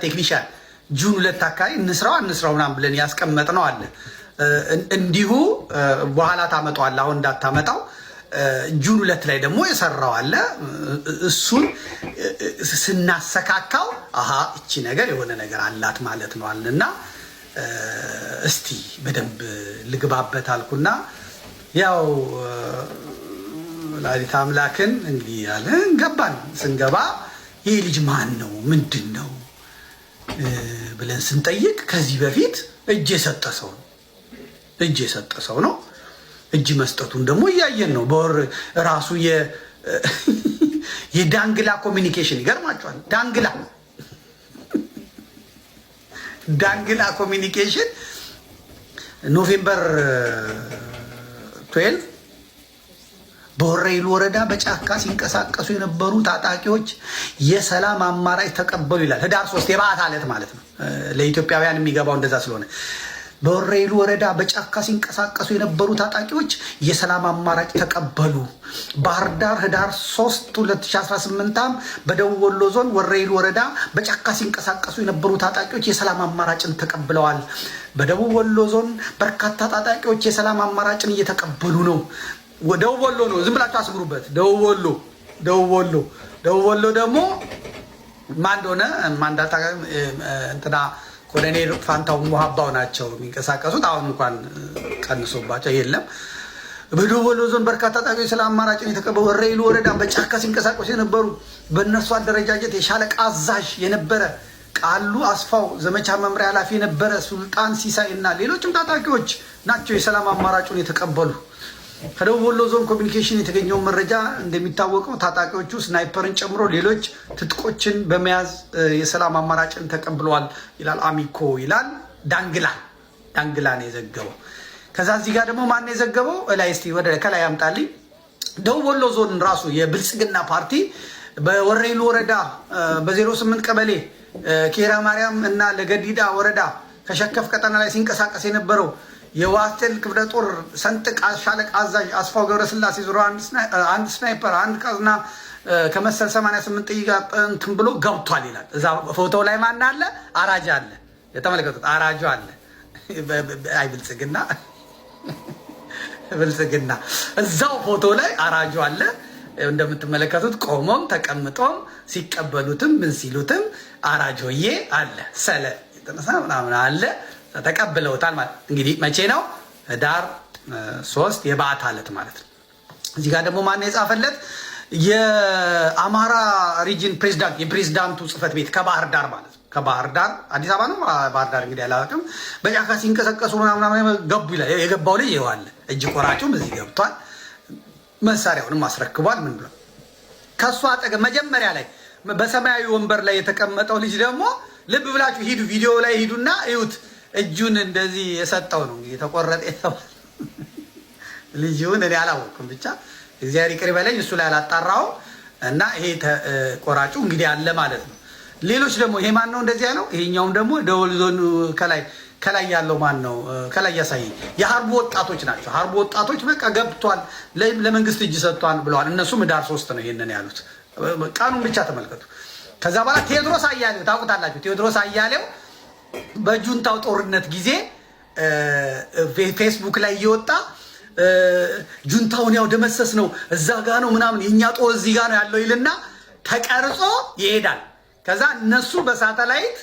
ቴክኒሻን ጁን 2 አካባቢ እንስራው ምናምን ብለን ያስቀመጥነው አለ። እንዲሁ በኋላ ታመጣዋል፣ አሁን እንዳታመጣው። ጁን 2 ላይ ደግሞ የሰራው አለ። እሱን ስናሰካካው አሃ እቺ ነገር የሆነ ነገር አላት ማለት ነው አለና እስቲ በደንብ ልግባበት አልኩና ያው ወላዲተ አምላክን እንግዲህ ያለን ገባን። ስንገባ ይሄ ልጅ ማን ነው ምንድን ነው ብለን ስንጠይቅ ከዚህ በፊት እጅ የሰጠ ሰው ነው። እጅ መስጠቱን ደግሞ እያየን ነው። በወር ራሱ የዳንግላ ኮሚኒኬሽን ይገርማቸዋል። ዳንግላ ኮሚኒኬሽን ኖቬምበር 12 በወረኢሉ ወረዳ በጫካ ሲንቀሳቀሱ የነበሩ ታጣቂዎች የሰላም አማራጭ ተቀበሉ ይላል። ህዳር 3 የበዓት ዕለት ማለት ነው። ለኢትዮጵያውያን የሚገባው እንደዛ ስለሆነ በወረኢሉ ወረዳ በጫካ ሲንቀሳቀሱ የነበሩ ታጣቂዎች የሰላም አማራጭ ተቀበሉ። ባህር ዳር ህዳር 3 2018 በደቡብ ወሎ ዞን ወረኢሉ ወረዳ በጫካ ሲንቀሳቀሱ የነበሩ ታጣቂዎች የሰላም አማራጭን ተቀብለዋል። በደቡብ ወሎ ዞን በርካታ ታጣቂዎች የሰላም አማራጭን እየተቀበሉ ነው። ደቡብ ወሎ ነው፣ ዝም ብላችሁ አስምሩበት። ደቡብ ወሎ ደግሞ ማን እንደሆነ ማንዳታ እንትና ኮሎኔል ፋንታው ሙሃባው ናቸው የሚንቀሳቀሱት። አሁን እንኳን ቀንሶባቸው የለም። በደቡብ ወሎ ዞን በርካታ ታጣቂዎች ስለ አማራጭን የተቀበሉ ወረኢሉ ወረዳ በጫካ ሲንቀሳቀሱ የነበሩ በእነርሱ አደረጃጀት የሻለቃ አዛዥ የነበረ ቃሉ አስፋው ዘመቻ መምሪያ ኃላፊ የነበረ ሱልጣን ሲሳይ እና ሌሎችም ታጣቂዎች ናቸው የሰላም አማራጩን የተቀበሉ። ከደቡብ ወሎ ዞን ኮሚኒኬሽን የተገኘው መረጃ እንደሚታወቀው ታጣቂዎቹ ስናይፐርን ጨምሮ ሌሎች ትጥቆችን በመያዝ የሰላም አማራጭን ተቀብለዋል ይላል አሚኮ ይላል። ዳንግላ ነው የዘገበው። ከዛ እዚህ ጋር ደግሞ ማን ነው የዘገበው? ላይ እስቲ ወደ ከላይ ያምጣልኝ። ደቡብ ወሎ ዞን ራሱ የብልጽግና ፓርቲ በወረኢሉ ወረዳ በ08 ቀበሌ ኬራ ማርያም እና ለገዲዳ ወረዳ ከሸከፍ ቀጠና ላይ ሲንቀሳቀስ የነበረው የዋስቴል ክፍለ ጦር ሰንጥቅ ሻለቃ አዛዥ አስፋው ገብረስላሴ ዙሮ አንድ ስናይፐር አንድ ካዝና ከመሰል 88 ጥይት ጋር እንትን ብሎ ገብቷል ይላል። እዛ ፎቶ ላይ ማን አለ? አራጃ አለ። የተመለከቱት አራጁ አለ። አይ ብልጽግና እዛው ፎቶ ላይ አራጁ አለ። እንደምትመለከቱት ቆሞም ተቀምጦም ሲቀበሉትም ምን ሲሉትም አራጆዬ አለ። ሰለ የተነሳ ምናምን አለ። ተቀብለውታል ማለት እንግዲህ መቼ ነው? ህዳር 3 የበዓት ዕለት ማለት ነው። እዚህ ጋር ደግሞ ማን የጻፈለት? የአማራ ሪጅን ፕሬዝዳንት የፕሬዝዳንቱ ጽህፈት ቤት ከባህር ዳር ማለት ነው። ከባህር ዳር አዲስ አበባ ነው። ባህር ዳር እንግዲህ አላውቅም። በጫካ ሲንቀሳቀሱ ምናምን ገቡ ይላል። የገባው ልጅ ይዋለ እጅ ቆራጩም እዚህ ገብቷል። መሳሪያውንም አስረክቧል። ምን ብሎ ከሱ አጠገብ መጀመሪያ ላይ በሰማያዊ ወንበር ላይ የተቀመጠው ልጅ ደግሞ ልብ ብላችሁ ሂዱ፣ ቪዲዮ ላይ ሂዱና እዩት። እጁን እንደዚህ የሰጠው ነው የተቆረጠ ልጅውን እኔ አላወቅኩም። ብቻ እግዚአብሔር ይቅር በለኝ እሱ ላይ አላጣራው እና ይሄ ቆራጩ እንግዲህ አለ ማለት ነው። ሌሎች ደግሞ ይሄ ማን ነው እንደዚህ ያለው? ይሄኛውም ደግሞ ደወል ዞን ከላይ ያለው ማን ነው? ከላይ ያሳይ የሀርቡ ወጣቶች ናቸው። ሀርቡ ወጣቶች በቃ ገብቷል፣ ለመንግስት እጅ ሰጥቷል ብለዋል። እነሱም ህዳር 3 ነው ይሄንን ያሉት። ቀኑን ብቻ ተመልከቱ። ከዛ በኋላ ቴዎድሮስ አያሌው ታውቁታላችሁ። ቴዎድሮስ አያሌው በጁንታው ጦርነት ጊዜ ፌስቡክ ላይ እየወጣ ጁንታውን ያው ደመሰስ ነው እዛ ጋ ነው ምናምን የኛ ጦር እዚህ ጋ ነው ያለው ይልና ተቀርጾ ይሄዳል። ከዛ እነሱ በሳተላይት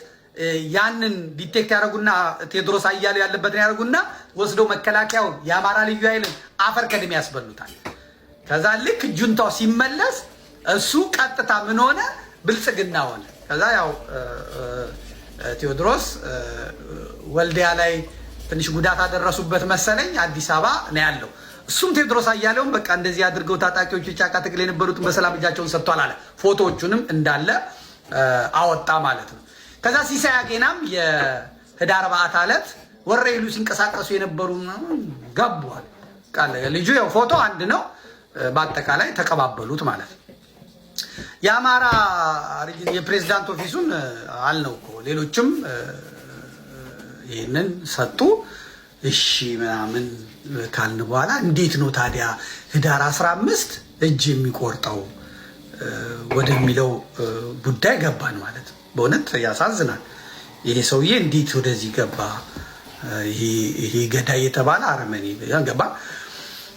ያንን ዲቴክት ያደርጉና ቴዎድሮስ አያሌው ያለበትን ያደርጉና ወስደው መከላከያውን የአማራ ልዩ ኃይልን አፈር ከድሜ ያስበሉታል። ከዛ ልክ ጁንታው ሲመለስ እሱ ቀጥታ ምን ሆነ? ብልጽግና ሆነ። ከዛ ያው ቴዎድሮስ ወልዲያ ላይ ትንሽ ጉዳት አደረሱበት መሰለኝ፣ አዲስ አበባ ነው ያለው። እሱም ቴዎድሮስ አያሌውም በቃ እንደዚህ አድርገው ታጣቂዎቹ ጫካ ትግል የነበሩትን በሰላም እጃቸውን ሰጥቷል አለ። ፎቶዎቹንም እንዳለ አወጣ ማለት ነው። ከዛ ሲሳይ አጌናም የህዳር በዓት ዕለት ወረኢሉ ሲንቀሳቀሱ የነበሩ ገቧል ቃል ልጁ ያው ፎቶ አንድ ነው፣ በአጠቃላይ ተቀባበሉት ማለት ነው። የአማራ የፕሬዝዳንት ኦፊሱን አልነው እኮ ሌሎችም ይህንን ሰጡ። እሺ ምናምን ካልን በኋላ እንዴት ነው ታዲያ ህዳር 15 እጅ የሚቆርጠው ወደሚለው ጉዳይ ገባን ማለት ነው። በእውነት ያሳዝናል። ይሄ ሰውዬ እንዴት ወደዚህ ገባ? ይሄ ገዳይ የተባለ አረመኔ ገባ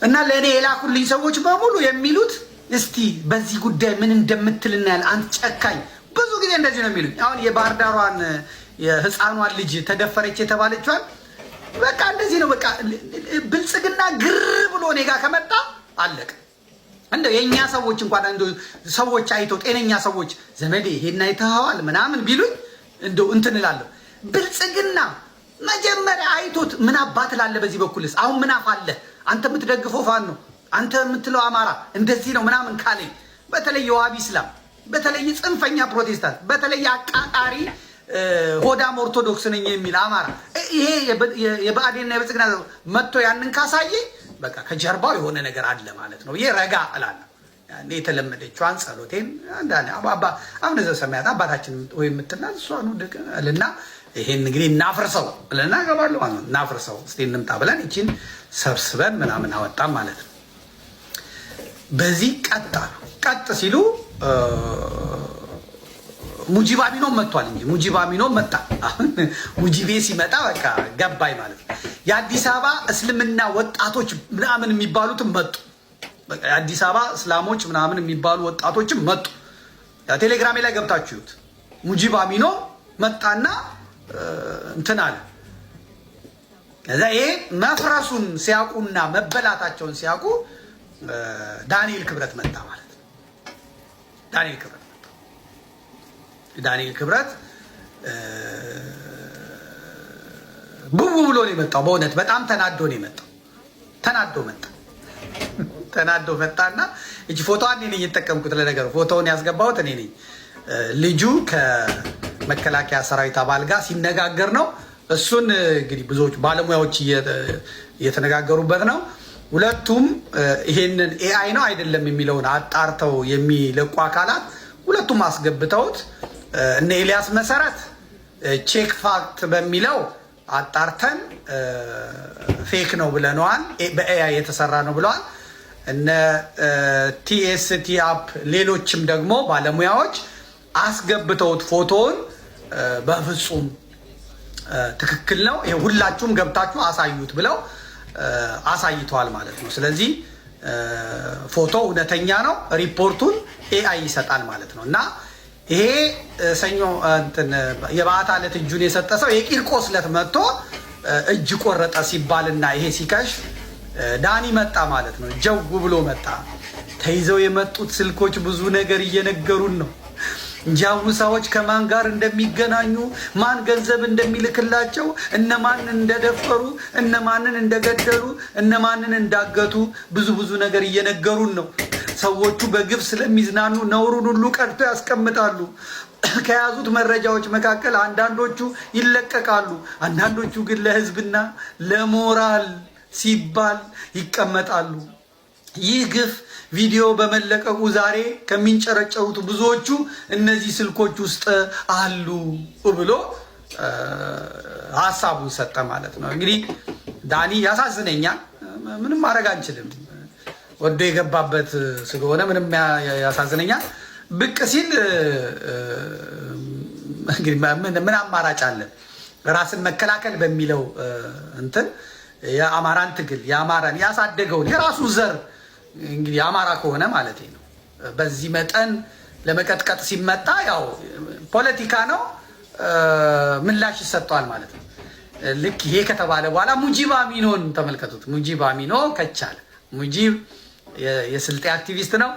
እና ለእኔ የላኩልኝ ሰዎች በሙሉ የሚሉት እስቲ በዚህ ጉዳይ ምን እንደምትል እናያለን። አንተ ጨካኝ። ብዙ ጊዜ እንደዚህ ነው የሚሉኝ። አሁን የባህር ዳሯን የህፃኗን ልጅ ተደፈረች የተባለችዋን በቃ እንደዚህ ነው። በቃ ብልጽግና ግር ብሎ እኔ ጋር ከመጣ አለቀ። እንደው የኛ ሰዎች እንኳን እንደው ሰዎች አይተው ጤነኛ ሰዎች ዘመዴ ይሄን አይተኸዋል ምናምን ቢሉኝ እንደው እንትን እላለሁ። ብልጽግና መጀመሪያ አይቶት ምን አባት ላለ በዚህ በኩልስ አሁን ምን አፋለ አንተ የምትደግፈው ፋኖ ነው አንተ የምትለው አማራ እንደዚህ ነው ምናምን ካለኝ፣ በተለይ የዋሃቢ እስላም፣ በተለይ ጽንፈኛ ፕሮቴስታንት፣ በተለይ አቃጣሪ ሆዳም ኦርቶዶክስ ነኝ የሚል አማራ ይሄ የብአዴንና የብልጽግና መጥቶ ያንን ካሳየኝ በቃ ከጀርባው የሆነ ነገር አለ ማለት ነው። ይሄ ረጋ እላለሁ። ያኔ የተለመደችዋን ጸሎቴን አንዳንዴ አቡነ ዘበሰማያት አባታችን ወይ የምትላት እሷን ድቅልና ይሄን እንግዲህ እናፍርሰው ብለና ገባለሁ ማለት ነው። እናፍርሰው እስቲ እንምጣ ብለን እቺን ሰብስበን ምናምን አወጣም ማለት ነው። በዚህ ቀጥ ሲሉ ሙጂባሚኖ መጥቷል እንጂ ሙጂባሚኖ መጣ። አሁን ሙጂቤ ሲመጣ በቃ ገባይ ማለት ነው። የአዲስ አበባ እስልምና ወጣቶች ምናምን የሚባሉትም መጡ። በቃ የአዲስ አበባ እስላሞች ምናምን የሚባሉ ወጣቶችም መጡ። ቴሌግራሜ ላይ ገብታችሁት ሙጂብ አሚኖ መጣና እንትን አለ። ከዛ ይሄ መፍረሱን ሲያውቁና መበላታቸውን ሲያውቁ ዳንኤል ክብረት መጣ ማለት ነው። ዳንኤል ክብረት ቡቡ ብሎ ነው የመጣው። በእውነት በጣም ተናዶ ነው የመጣው። ተናዶ መጣና እቺ ፎቶዋን እኔ ነኝ የተጠቀምኩት። ለነገሩ ፎቶውን ያስገባሁት እኔ ነኝ። ልጁ ከመከላከያ ሰራዊት አባል ጋር ሲነጋገር ነው። እሱን እንግዲህ ብዙዎች ባለሙያዎች እየተነጋገሩበት ነው። ሁለቱም ይሄንን ኤአይ ነው አይደለም የሚለውን አጣርተው የሚለቁ አካላት ሁለቱም አስገብተውት እነ ኤልያስ መሰረት ቼክ ፋክት በሚለው አጣርተን ፌክ ነው ብለነዋል፣ በኤአይ የተሰራ ነው ብለዋል። እነ ቲኤስቲ አፕ ሌሎችም ደግሞ ባለሙያዎች አስገብተውት ፎቶውን በፍጹም ትክክል ነው፣ ይሄ ሁላችሁም ገብታችሁ አሳዩት ብለው አሳይተዋል ማለት ነው። ስለዚህ ፎቶ እውነተኛ ነው፣ ሪፖርቱን ኤአይ ይሰጣል ማለት ነው። እና ይሄ ሰኞ የበዓታ ዕለት እጁን የሰጠ ሰው የቂርቆስ ዕለት መጥቶ እጅ ቆረጠ ሲባልና ይሄ ሲከሽፍ ዳኒ መጣ ማለት ነው። ጀው ብሎ መጣ። ተይዘው የመጡት ስልኮች ብዙ ነገር እየነገሩን ነው። ጃውሳዎች ከማን ጋር እንደሚገናኙ፣ ማን ገንዘብ እንደሚልክላቸው፣ እነማን እንደደፈሩ፣ እነማንን እንደገደሉ፣ እነማንን እንዳገቱ ብዙ ነገር እየነገሩን ነው። ሰዎቹ በግፍ ስለሚዝናኑ ነውሩን ሁሉ ቀድቶ ያስቀምጣሉ። ከያዙት መረጃዎች መካከል አንዳንዶቹ ይለቀቃሉ፣ አንዳንዶቹ ግን ለሕዝብና ለሞራል ሲባል ይቀመጣሉ። ይህ ግፍ ቪዲዮ በመለቀቁ ዛሬ ከሚንጨረጨሩት ብዙዎቹ እነዚህ ስልኮች ውስጥ አሉ ብሎ ሀሳቡን ሰጠ ማለት ነው። እንግዲህ ዳኒ ያሳዝነኛል። ምንም ማድረግ አንችልም። ወዶ የገባበት ስለሆነ ምንም ያሳዝነኛል። ብቅ ሲል እንግዲህ ምን አማራጭ አለ? ራስን መከላከል በሚለው እንትን የአማራን ትግል የአማራን ያሳደገውን የራሱ ዘር እንግዲህ አማራ ከሆነ ማለት ነው በዚህ መጠን ለመቀጥቀጥ ሲመጣ ያው ፖለቲካ ነው፣ ምላሽ ይሰጠዋል ማለት ነው። ልክ ይሄ ከተባለ በኋላ ሙጂብ አሚኖን ተመልከቱት። ሙጂብ አሚኖ ከቻለ ሙጂብ የስልጤ አክቲቪስት ነው።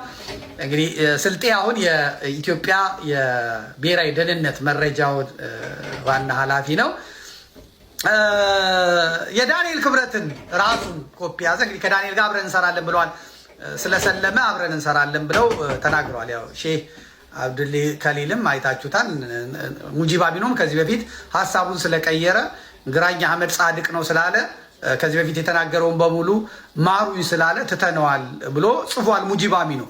እንግዲህ ስልጤ አሁን የኢትዮጵያ የብሔራዊ ደህንነት መረጃው ዋና ኃላፊ ነው። የዳንኤል ክብረትን ራሱን ኮፒ ያዘ። እንግዲህ ከዳንኤል ጋር አብረን እንሰራለን ብለዋል። ስለሰለመ አብረን እንሰራለን ብለው ተናግረዋል። ያው ሼህ አብዱል ከሊልም አይታችሁታል። ሙጂብ አሚኖም ከዚህ በፊት ሀሳቡን ስለቀየረ ግራኝ አህመድ ጻድቅ ነው ስላለ ከዚህ በፊት የተናገረውን በሙሉ ማሩኝ ስላለ ትተነዋል ብሎ ጽፏል ሙጂብ አሚኖ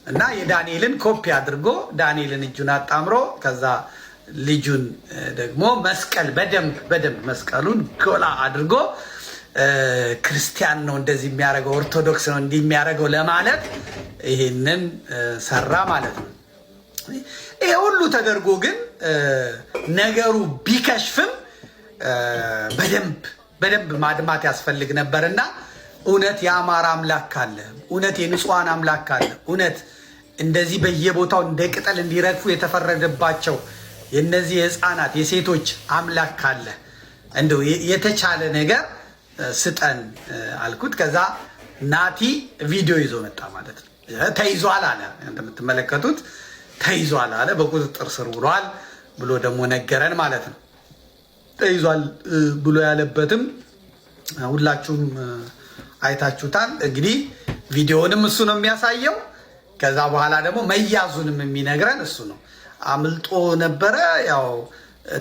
እና የዳንኤልን ኮፒ አድርጎ ዳንኤልን እጁን አጣምሮ ከዛ ልጁን ደግሞ መስቀል በደንብ መስቀሉን ጎላ አድርጎ ክርስቲያን ነው እንደዚህ የሚያደርገው፣ ኦርቶዶክስ ነው እንዲህ የሚያደርገው ለማለት ይሄንን ሰራ ማለት ነው። ይሄ ሁሉ ተደርጎ ግን ነገሩ ቢከሽፍም በደንብ ማድማት ያስፈልግ ነበርና እውነት የአማራ አምላክ አለ፣ እውነት የንጹሃን አምላክ አለ፣ እውነት እንደዚህ በየቦታው እንደ ቅጠል እንዲረግፉ የተፈረደባቸው የነዚህ የህፃናት የሴቶች አምላክ አለ፣ እንደው የተቻለ ነገር ስጠን አልኩት። ከዛ ናቲ ቪዲዮ ይዞ መጣ ማለት ነው። ተይዟል አለ፣ እንደምትመለከቱት ተይዟል አለ፣ በቁጥጥር ስር ውሏል ብሎ ደግሞ ነገረን ማለት ነው። ተይዟል ብሎ ያለበትም ሁላችሁም አይታችሁታል። እንግዲህ ቪዲዮንም እሱ ነው የሚያሳየው። ከዛ በኋላ ደግሞ መያዙንም የሚነግረን እሱ ነው። አምልጦ ነበረ፣ ያው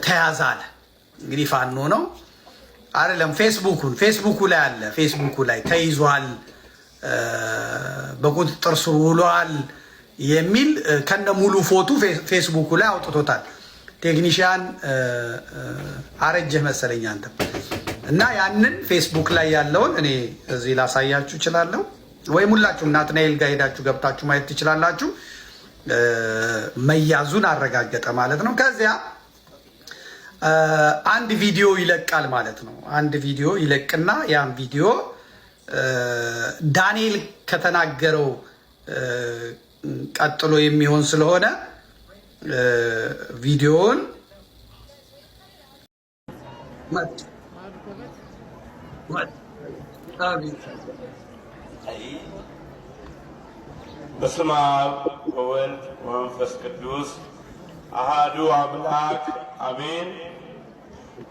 ተያዘ አለ። እንግዲህ ፋኖ ነው አይደለም። ፌስቡኩ ላይ አለ። ፌስቡኩ ላይ ተይዟል፣ በቁጥጥር ስር ውሏል የሚል ከነ ሙሉ ፎቶ ፌስቡኩ ላይ አውጥቶታል። ቴክኒሽያን አረጀህ መሰለኝ አንተ እና ያንን ፌስቡክ ላይ ያለውን እኔ እዚህ ላሳያችሁ እችላለሁ፣ ወይም ሁላችሁም ናትናኤል ጋር ሄዳችሁ ገብታችሁ ማየት ትችላላችሁ። መያዙን አረጋገጠ ማለት ነው። ከዚያ አንድ ቪዲዮ ይለቃል ማለት ነው። አንድ ቪዲዮ ይለቅና ያን ቪዲዮ ዳንኤል ከተናገረው ቀጥሎ የሚሆን ስለሆነ ቪዲዮውን በስመ አብ ወወልድ ወመንፈስ ቅዱስ አሃዱ አምላክ አሜን።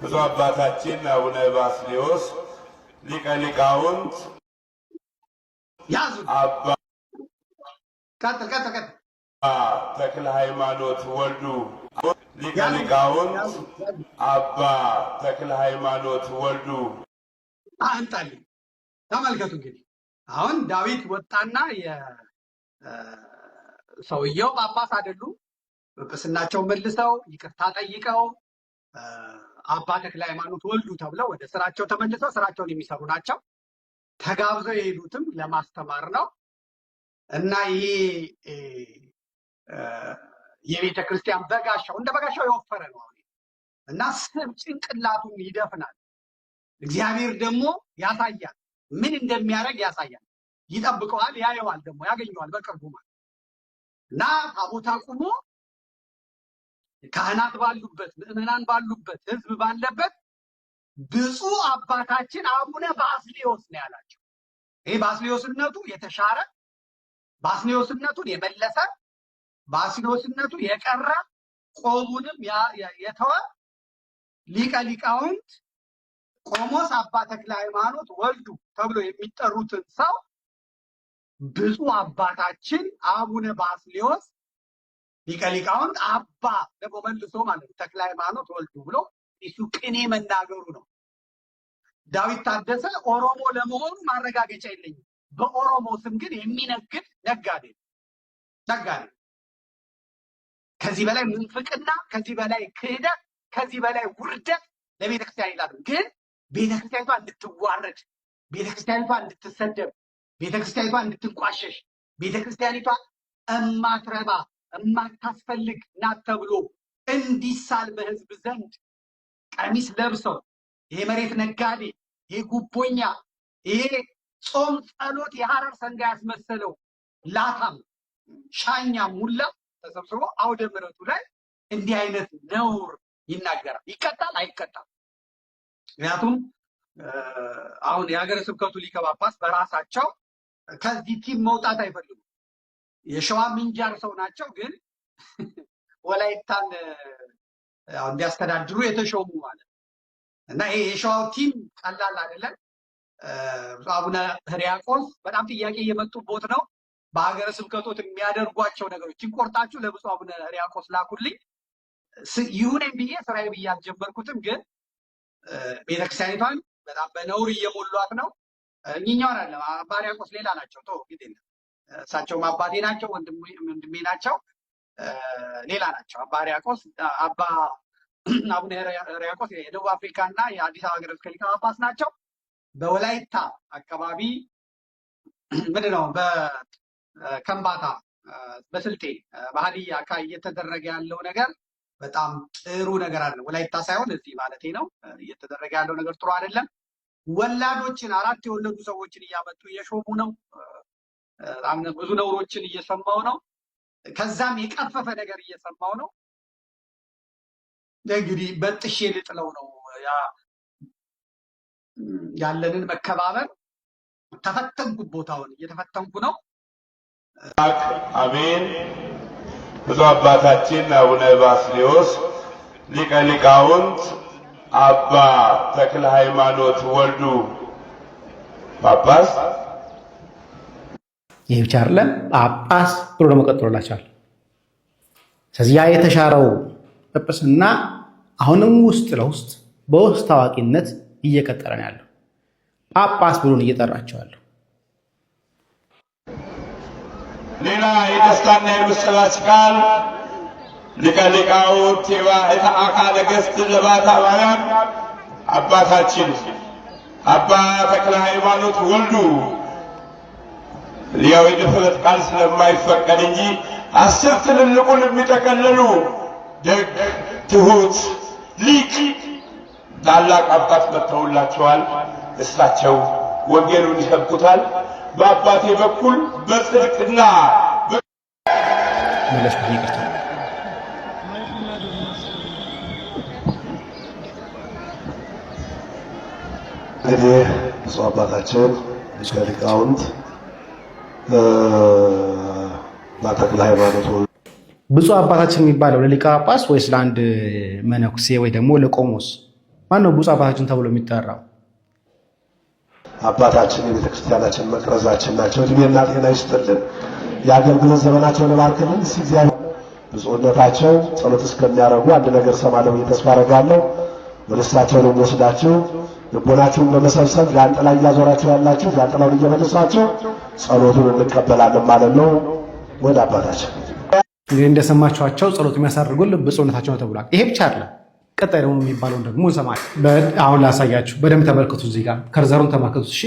ብዙ አባታችን አቡነ ባስልዮስ ሊቀ ሊቃውንት አባ ተክለ ሃይማኖት ወልዱ ሊቀ ሊቃውንት አባ ተክለ ሃይማኖት ወልዱ አንታሊ ተመልከቱ። እንግዲህ አሁን ዳዊት ወጣና ሰውየው ጳጳስ አይደሉም፣ ጵጵስናቸው መልሰው ይቅርታ ጠይቀው አባ ተክለ ሃይማኖት ወልዱ ተብለው ወደ ስራቸው ተመልሰው ስራቸውን የሚሰሩ ናቸው። ተጋብዘው የሄዱትም ለማስተማር ነው እና ይሄ የቤተ ክርስቲያን በጋሻው እንደ በጋሻው የወፈረ ነው እና ስብ ጭንቅላቱን ይደፍናል። እግዚአብሔር ደግሞ ያሳያል፣ ምን እንደሚያደርግ ያሳያል፣ ይጠብቀዋል፣ ያየዋል፣ ደግሞ ያገኘዋል በቅርቡ ማለት እና ታቦት አቁሞ ካህናት ባሉበት፣ ምዕመናን ባሉበት፣ ህዝብ ባለበት ብፁዕ አባታችን አቡነ ባስልዮስ ነው ያላቸው። ይሄ ባስልዮስነቱ የተሻረ፣ ባስልዮስነቱን የመለሰ፣ ባስልዮስነቱ የቀረ፣ ቆቡንም የተወ ሊቀ ሊቃውንት ቆሞስ አባ ተክለ ሃይማኖት ወልዱ ተብሎ የሚጠሩትን ሰው ብፁዕ አባታችን አቡነ ባስልዮስ ሊቀ ሊቃውንት አባ ደግሞ መልሶ ማለት ነው ተክለ ሃይማኖት ወልዱ ብሎ እሱ ቅኔ መናገሩ ነው። ዳዊት ታደሰ ኦሮሞ ለመሆኑ ማረጋገጫ የለኝም፣ በኦሮሞ ስም ግን የሚነግድ ነጋዴ። ከዚህ በላይ ምንፍቅና፣ ከዚህ በላይ ክህደት፣ ከዚህ በላይ ውርደት ለቤተክርስቲያን ይላሉ። ግን ቤተክርስቲያኒቷ እንድትዋረድ፣ ቤተክርስቲያኒቷ እንድትሰደብ፣ ቤተክርስቲያኒቷ እንድትንቋሸሽ፣ ቤተክርስቲያኒቷ እማትረባ እማታስፈልግ ናት ተብሎ እንዲሳል በህዝብ ዘንድ ቀሚስ ለብሰው ይሄ መሬት ነጋዴ፣ ይሄ ጉቦኛ፣ ይሄ ጾም ጸሎት የሐረር ሰንጋ ያስመሰለው ላታም ሻኛ ሙላ ተሰብስቦ አውደ ምሕረቱ ላይ እንዲህ አይነት ነውር ይናገራል። ይቀጣል አይቀጣም? ምክንያቱም አሁን የሀገረ ስብከቱ ሊቀ ጳጳስ በራሳቸው ከዚህ ቲም መውጣት አይፈልጉም። የሸዋ ምንጃር ሰው ናቸው፣ ግን ወላይታን እንዲያስተዳድሩ የተሾሙ ማለት እና ይሄ የሸዋው ቲም ቀላል አይደለም። አቡነ ሕርያቆስ በጣም ጥያቄ እየመጡበት ነው። በሀገረ ስብከቶት የሚያደርጓቸው ነገሮች ይቆርጣችሁ ለብፁዕ አቡነ ሕርያቆስ ላኩልኝ። ይሁነኝ ብዬ ስራዬ ብዬ አልጀመርኩትም፣ ግን ቤተክርስቲያኒቷን በጣም በነውር እየሞሏት ነው። እኛውን አለ አባ ሕርያቆስ ሌላ ናቸው። ቶ ግዴ እሳቸውም አባቴ ናቸው፣ ወንድሜ ናቸው፣ ሌላ ናቸው። አባ ሕርያቆስ አቡነ ሕርያቆስ የደቡብ አፍሪካ እና የአዲስ አበባ ሀገረ ስብከት ሊቀ ጳጳስ ናቸው። በወላይታ አካባቢ ምንድነው በከምባታ በስልጤ በሀዲያ አካባቢ እየተደረገ ያለው ነገር በጣም ጥሩ ነገር አይደለም። ወላይታ ሳይሆን እዚህ ማለቴ ነው። እየተደረገ ያለው ነገር ጥሩ አይደለም። ወላዶችን 4 የወለዱ ሰዎችን እያመጡ እየሾሙ ነው። በጣም ብዙ ነውሮችን እየሰማው ነው። ከዛም የቀፈፈ ነገር እየሰማው ነው። እንግዲህ በጥሼ ልጥለው ነው ያለንን መከባበር። ተፈተንኩ፣ ቦታውን እየተፈተንኩ ነው። አሜን። ብዙ አባታችን አቡነ ባስልዮስ ሊቀ ሊቃውንት አባ ተክለ ሃይማኖት ወልዱ ጳጳስ። ይህ ብቻ አይደለም፣ ጳጳስ ብሎ ደግሞ ቀጥሎላቸዋል። ስለዚህ ያ የተሻረው ጵጵስና አሁንም ውስጥ ለውስጥ በውስጥ ታዋቂነት እየቀጠለ ነው ያለው። ጳጳስ ብሎን እየጠራቸዋለሁ። ሌላ የደስታና የምስራች ቃል ሊቀ ሊቃውንት የባሕታ አካለ ገሥት ለባታ ማርያም አባታችን አባ ተክለ ሃይማኖት ወልዱ ያው የድፍረት ቃል ስለማይፈቀድ እንጂ 10 ትልልቁን የሚጠቀልሉ ደግ ትሁት ሊቅ ታላቅ አባት መጥተውላቸዋል። እሳቸው ወንጌሉን ይሰብኩታል። በአባቴ በኩል በጽድቅና እንግዲህ ብፁዕ አባታችን ሊቀ ሊቃውንት ተክለ ሃይማኖት ብፁዕ አባታችን የሚባለው ለሊቀ ጳጳስ ወይስ ለአንድ መነኩሴ ወይ ደግሞ ለቆሞስ? ማን ነው ብፁዕ አባታችን ተብሎ የሚጠራው? አባታችን የቤተክርስቲያናችን መቅረዛችን ናቸው። እድሜና ጤና ይስጥልን፣ የአገልግሎት ዘመናቸውን ባርክልን። እግዚአብሔር ብፁዕነታቸው ጸሎት እስከሚያደርጉ አንድ ነገር ሰማለሁ ብዬ ተስፋ አደርጋለሁ። ወደ እሳቸው ነው የምወስዳችሁ። ልቦናችሁን በመሰብሰብ ጃንጥላ እያዞራችሁ ያላችሁ ጃንጥላውን እየመለሳችሁ ጸሎቱን እንቀበላለን ማለት ነው። ወደ አባታችን እንግዲህ እንደሰማችኋቸው ጸሎት የሚያሳርጉልን ብፁዕነታቸው ነው ተብሏል። ይሄ ብቻ አይደለም። ቀጣይ ደግሞ የሚባለውን ደግሞ እንሰማለን። አሁን ላሳያችሁ፣ በደንብ ተመልከቱ። እዚህ ጋር ከርዘሩን ተመልከቱ። እሺ፣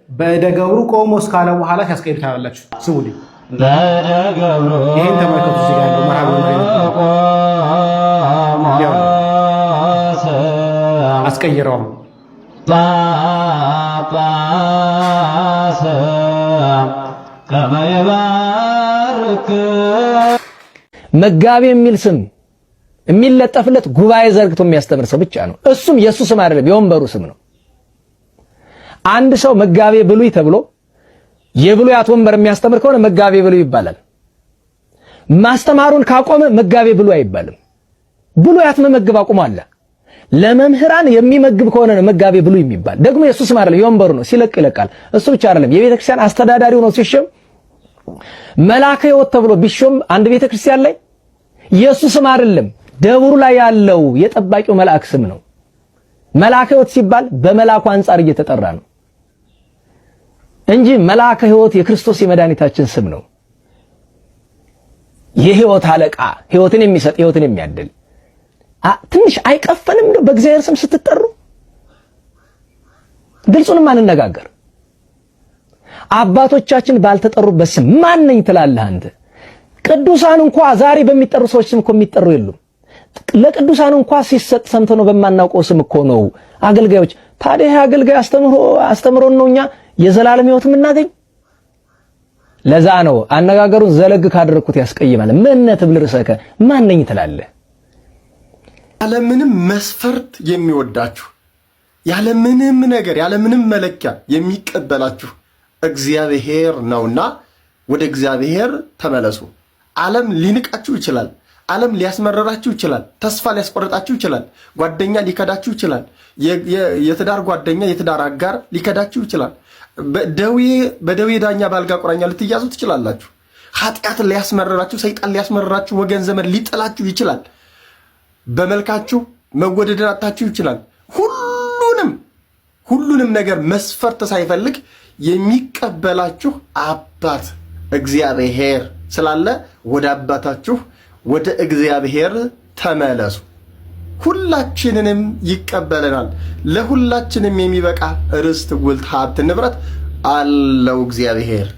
በደገብሩ ቆሞስ ካለ በኋላ ሲያስቀይሩ ታያላችሁ። ስሙልኝ፣ ይሄን ተመልከቱ። እዚህ ጋር ነው መርሃ አስቀይረው መጋቢ የሚል ስም የሚለጠፍለት ጉባኤ ዘርግቶ የሚያስተምር ሰው ብቻ ነው። እሱም የሱ ስም አይደለም፣ የወንበሩ ስም ነው። አንድ ሰው መጋቢ ብሉይ ተብሎ የብሉያት ወንበር የሚያስተምር ከሆነ መጋቢ ብሉይ ይባላል። ማስተማሩን ካቆመ መጋቢ ብሉይ አይባልም። ብሉያት መመገብ አቁሟል። ለመምህራን የሚመግብ ከሆነ ነው መጋቢ ብሉይ የሚባል። ደግሞ የሱ ስም አይደለም፣ የወንበሩ ነው። ሲለቅ ይለቃል። እሱ ብቻ አይደለም፣ የቤተክርስቲያን አስተዳዳሪው ነው ሲሾም መልአከ ሕይወት ተብሎ ቢሾም አንድ ቤተክርስቲያን ላይ የሱ ስም አይደለም፣ ደብሩ ላይ ያለው የጠባቂው መልአክ ስም ነው። መልአከ ሕይወት ሲባል በመልአኩ አንጻር እየተጠራ ነው እንጂ መልአከ ሕይወት የክርስቶስ የመድኃኒታችን ስም ነው። የሕይወት አለቃ፣ ሕይወትን የሚሰጥ ሕይወትን የሚያድል። ትንሽ አይቀፈንም ነው በእግዚአብሔር ስም ስትጠሩ? ግልጹንም አንነጋገር። አባቶቻችን ባልተጠሩበት ስም ማን ነኝ ትላለህ አንተ? ቅዱሳን እንኳን ዛሬ በሚጠሩ ሰዎች ስም እኮ የሚጠሩ የሉም። ለቅዱሳን እንኳን ሲሰጥ ሰምተው ነው በማናውቀው ስም እኮ ነው አገልጋዮች። ታዲያ ይሄ አገልጋይ አስተምሮን ነው እኛ የዘላለም ሕይወት የምናገኝ? ለዛ ነው አነጋገሩን ዘለግ ካደረኩት ያስቀይማል። ምን ትብል ርሰከ ማን ነኝ ትላለህ? ያለምንም መስፈርት የሚወዳችሁ ያለምንም ነገር ያለምንም መለኪያ የሚቀበላችሁ እግዚአብሔር ነውና ወደ እግዚአብሔር ተመለሱ። ዓለም ሊንቃችሁ ይችላል። ዓለም ሊያስመረራችሁ ይችላል። ተስፋ ሊያስቆርጣችሁ ይችላል። ጓደኛ ሊከዳችሁ ይችላል። የትዳር ጓደኛ የትዳር አጋር ሊከዳችሁ ይችላል። በደዌ ዳኛ ባልጋ ቁራኛ ልትያዙ ትችላላችሁ። ኃጢአት ሊያስመረራችሁ፣ ሰይጣን ሊያስመረራችሁ፣ ወገን ዘመን ሊጥላችሁ ይችላል። በመልካችሁ መወደድን አጣችሁ ይችላል። ሁሉንም ነገር መስፈርት ሳይፈልግ የሚቀበላችሁ አባት እግዚአብሔር ስላለ ወደ አባታችሁ ወደ እግዚአብሔር ተመለሱ። ሁላችንንም ይቀበለናል። ለሁላችንም የሚበቃ ርስት፣ ጉልት፣ ሀብት፣ ንብረት አለው እግዚአብሔር።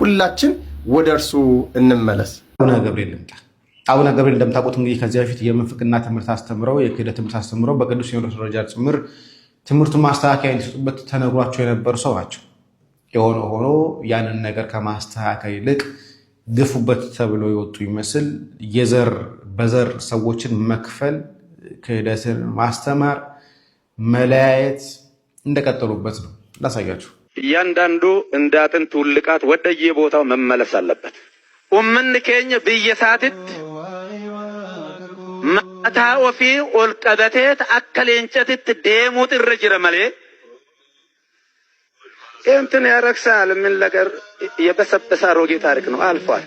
ሁላችን ወደ እርሱ እንመለስ። አቡነ ገብርኤል ልምጣ። አቡነ ገብርኤል እንደምታውቁት እንግዲህ ከዚህ በፊት የምንፍቅና ትምህርት አስተምረው የክህደት ትምህርት አስተምረው በቅዱስ ሲኖዶስ ደረጃ ጭምር ትምህርቱን ማስተካከያ እንዲሰጡበት ተነግሯቸው የነበሩ ሰው ናቸው። የሆነ ሆኖ ያንን ነገር ከማስተካከል ይልቅ ግፉበት ተብሎ የወጡ ይመስል በዘር ሰዎችን መክፈል፣ ክህደትን ማስተማር፣ መለያየት እንደቀጠሉበት ነው። ላሳያችሁ። እያንዳንዱ እንደ አጥንት ውልቃት ወደየቦታው መመለስ አለበት። ኡምን ከኛ በየሳትት ማታ ወፊ ኦልቀበቴት አከሌንጨት ደሙት ይረጅረ መለ እንትን ያረክሳል። ምን ነገር የበሰበሰ አሮጌ ታሪክ ነው፣ አልፏል።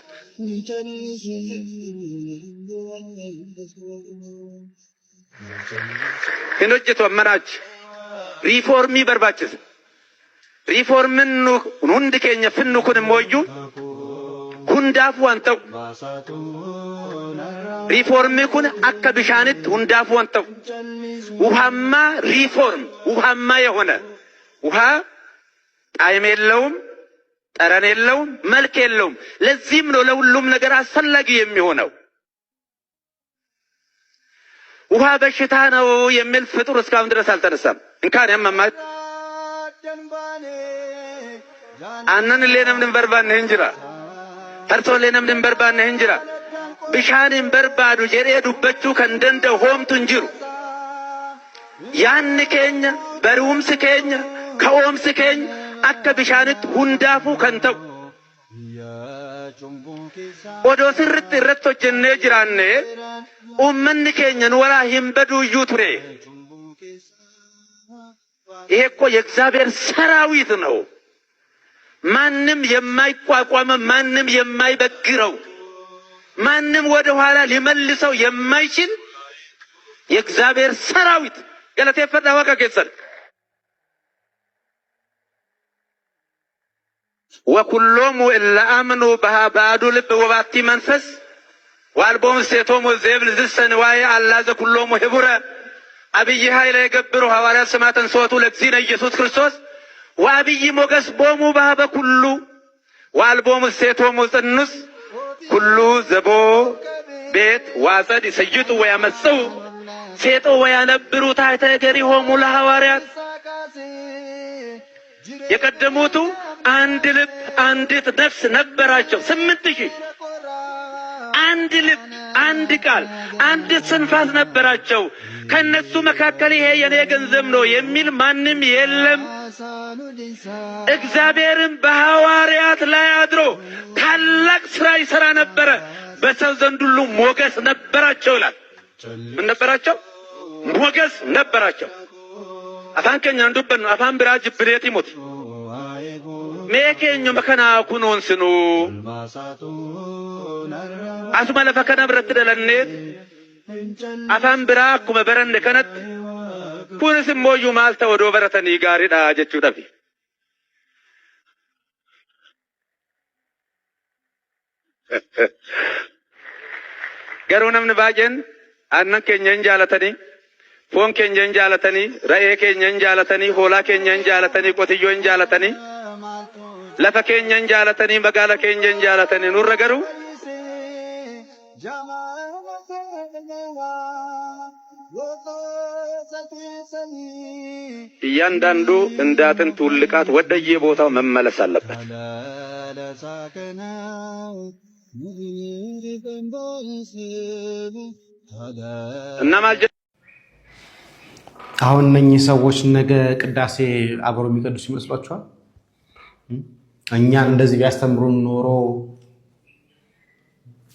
እንጀቶ መናች ሪፎርሚ በርባችስ ሪፎርምን ሁንድ ከኛ ፍንኩን ሞዩ ሁንዳፍ ወንተው ሪፎርም ኩን አከ ብሻንት ሁንዳፍ ወንተው ውሃማ ሪፎርም ውሃማ የሆነ ውሃ ጣዕም የለውም፣ ጠረን የለውም፣ መልክ የለውም። ለዚህም ነው ለሁሉም ነገር አስፈላጊ የሚሆነው። ውሃ በሽታ ነው የሚል ፍጡር እስካሁን ድረስ አልተነሳም። እንካን ያመማት አነን ለነም ድንበርባን እንጅራ ፈርቶ ለነም ድንበርባን እንጅራ ብሻንን በርባዱ ጀሬ ዱበቹ ከንደንደ ሆምቱ እንጅሩ ያን ከኛ bari'umsi keenya ka'oomsi keenya akka bishaanitti hundaafuu kan ta'u odoo sirritti irratti hojjennee jiraanne uummanni keenya nu walaa hin baduuyyuu ture ይሄ እኮ የእግዚአብሔር ሰራዊት ነው ማንም የማይቋቋመው ማንም የማይበግረው ማንም ወደ ኋላ ሊመልሰው የማይችል የእግዚአብሔር ሰራዊት ገለቴ ፈዳዋ ከከሰል ወኩሎም ኢላ አምኑ በአዱ ልብ ወባቲ መንፈስ ዋልቦም ሴቶም ዘብል ዝሰንዋይ አላዘ ኩሎም ህቡረ አብይ ኃይለ የገብሩ ሐዋርያ ሰማዕታን ሶቱ ለግዚነ ኢየሱስ ክርስቶስ ወአብይ ሞገስ ቦሙ በኩሉ ዋልቦም ሴቶም ጽኑስ ኩሉ ዘቦ ቤት ዋጸድ ይሰይጡ ወያመጽኡ ሴጦ ወያነብሩ ታሕተ እገሪሆሙ ለሐዋርያት የቀደሙቱ አንድ ልብ አንዲት ነፍስ ነበራቸው 8000 አንድ ልብ አንድ ቃል አንድ ስንፋስ ነበራቸው ከነሱ መካከል ይሄ የኔ ገንዘብ ነው የሚል ማንም የለም እግዚአብሔርም በሐዋርያት ላይ አድሮ ታላቅ ሥራ ይሠራ ነበር በሰው ዘንድ ሁሉ ሞገስ ነበራቸው ይላል ምን ነበራቸው ሞገስ ነበራቸው አፋን ከኛ እንዱበን አፋን ብራጅ ብሬት ይሞት ሜኬኞ መከና ኩኖንስኑ አሱማ ለፈከና ብረት ደለኔት አፋን ብራ ኩመ በረን ከነት ኩንስ ሞዩ ማልተ ወዶ በረተኒ ጋሪዳ ጀቹ ደፊ ገሩ ነምን ባጀን አነን ከኘን ጃለተኒ ፎን ከኘን ጃለተኒ ረኤ ከኘን ጃለተኒ ሆላ ከኘን ጃለተኒ ቆትዮን ጃለተኒ ለፈ ከኘን ጃለተኒ በጋለ ከኘን ጃለተኒ ኑረገሩ እያንዳንዱ እንዳትን ትውልቃት ወደየ ቦታው መመለስ አለበት እና ማለት አሁን እነኚህ ሰዎች ነገ ቅዳሴ አብሮ የሚቀድሱ ይመስሏችኋል? እኛን እንደዚህ ቢያስተምሩን ኖሮ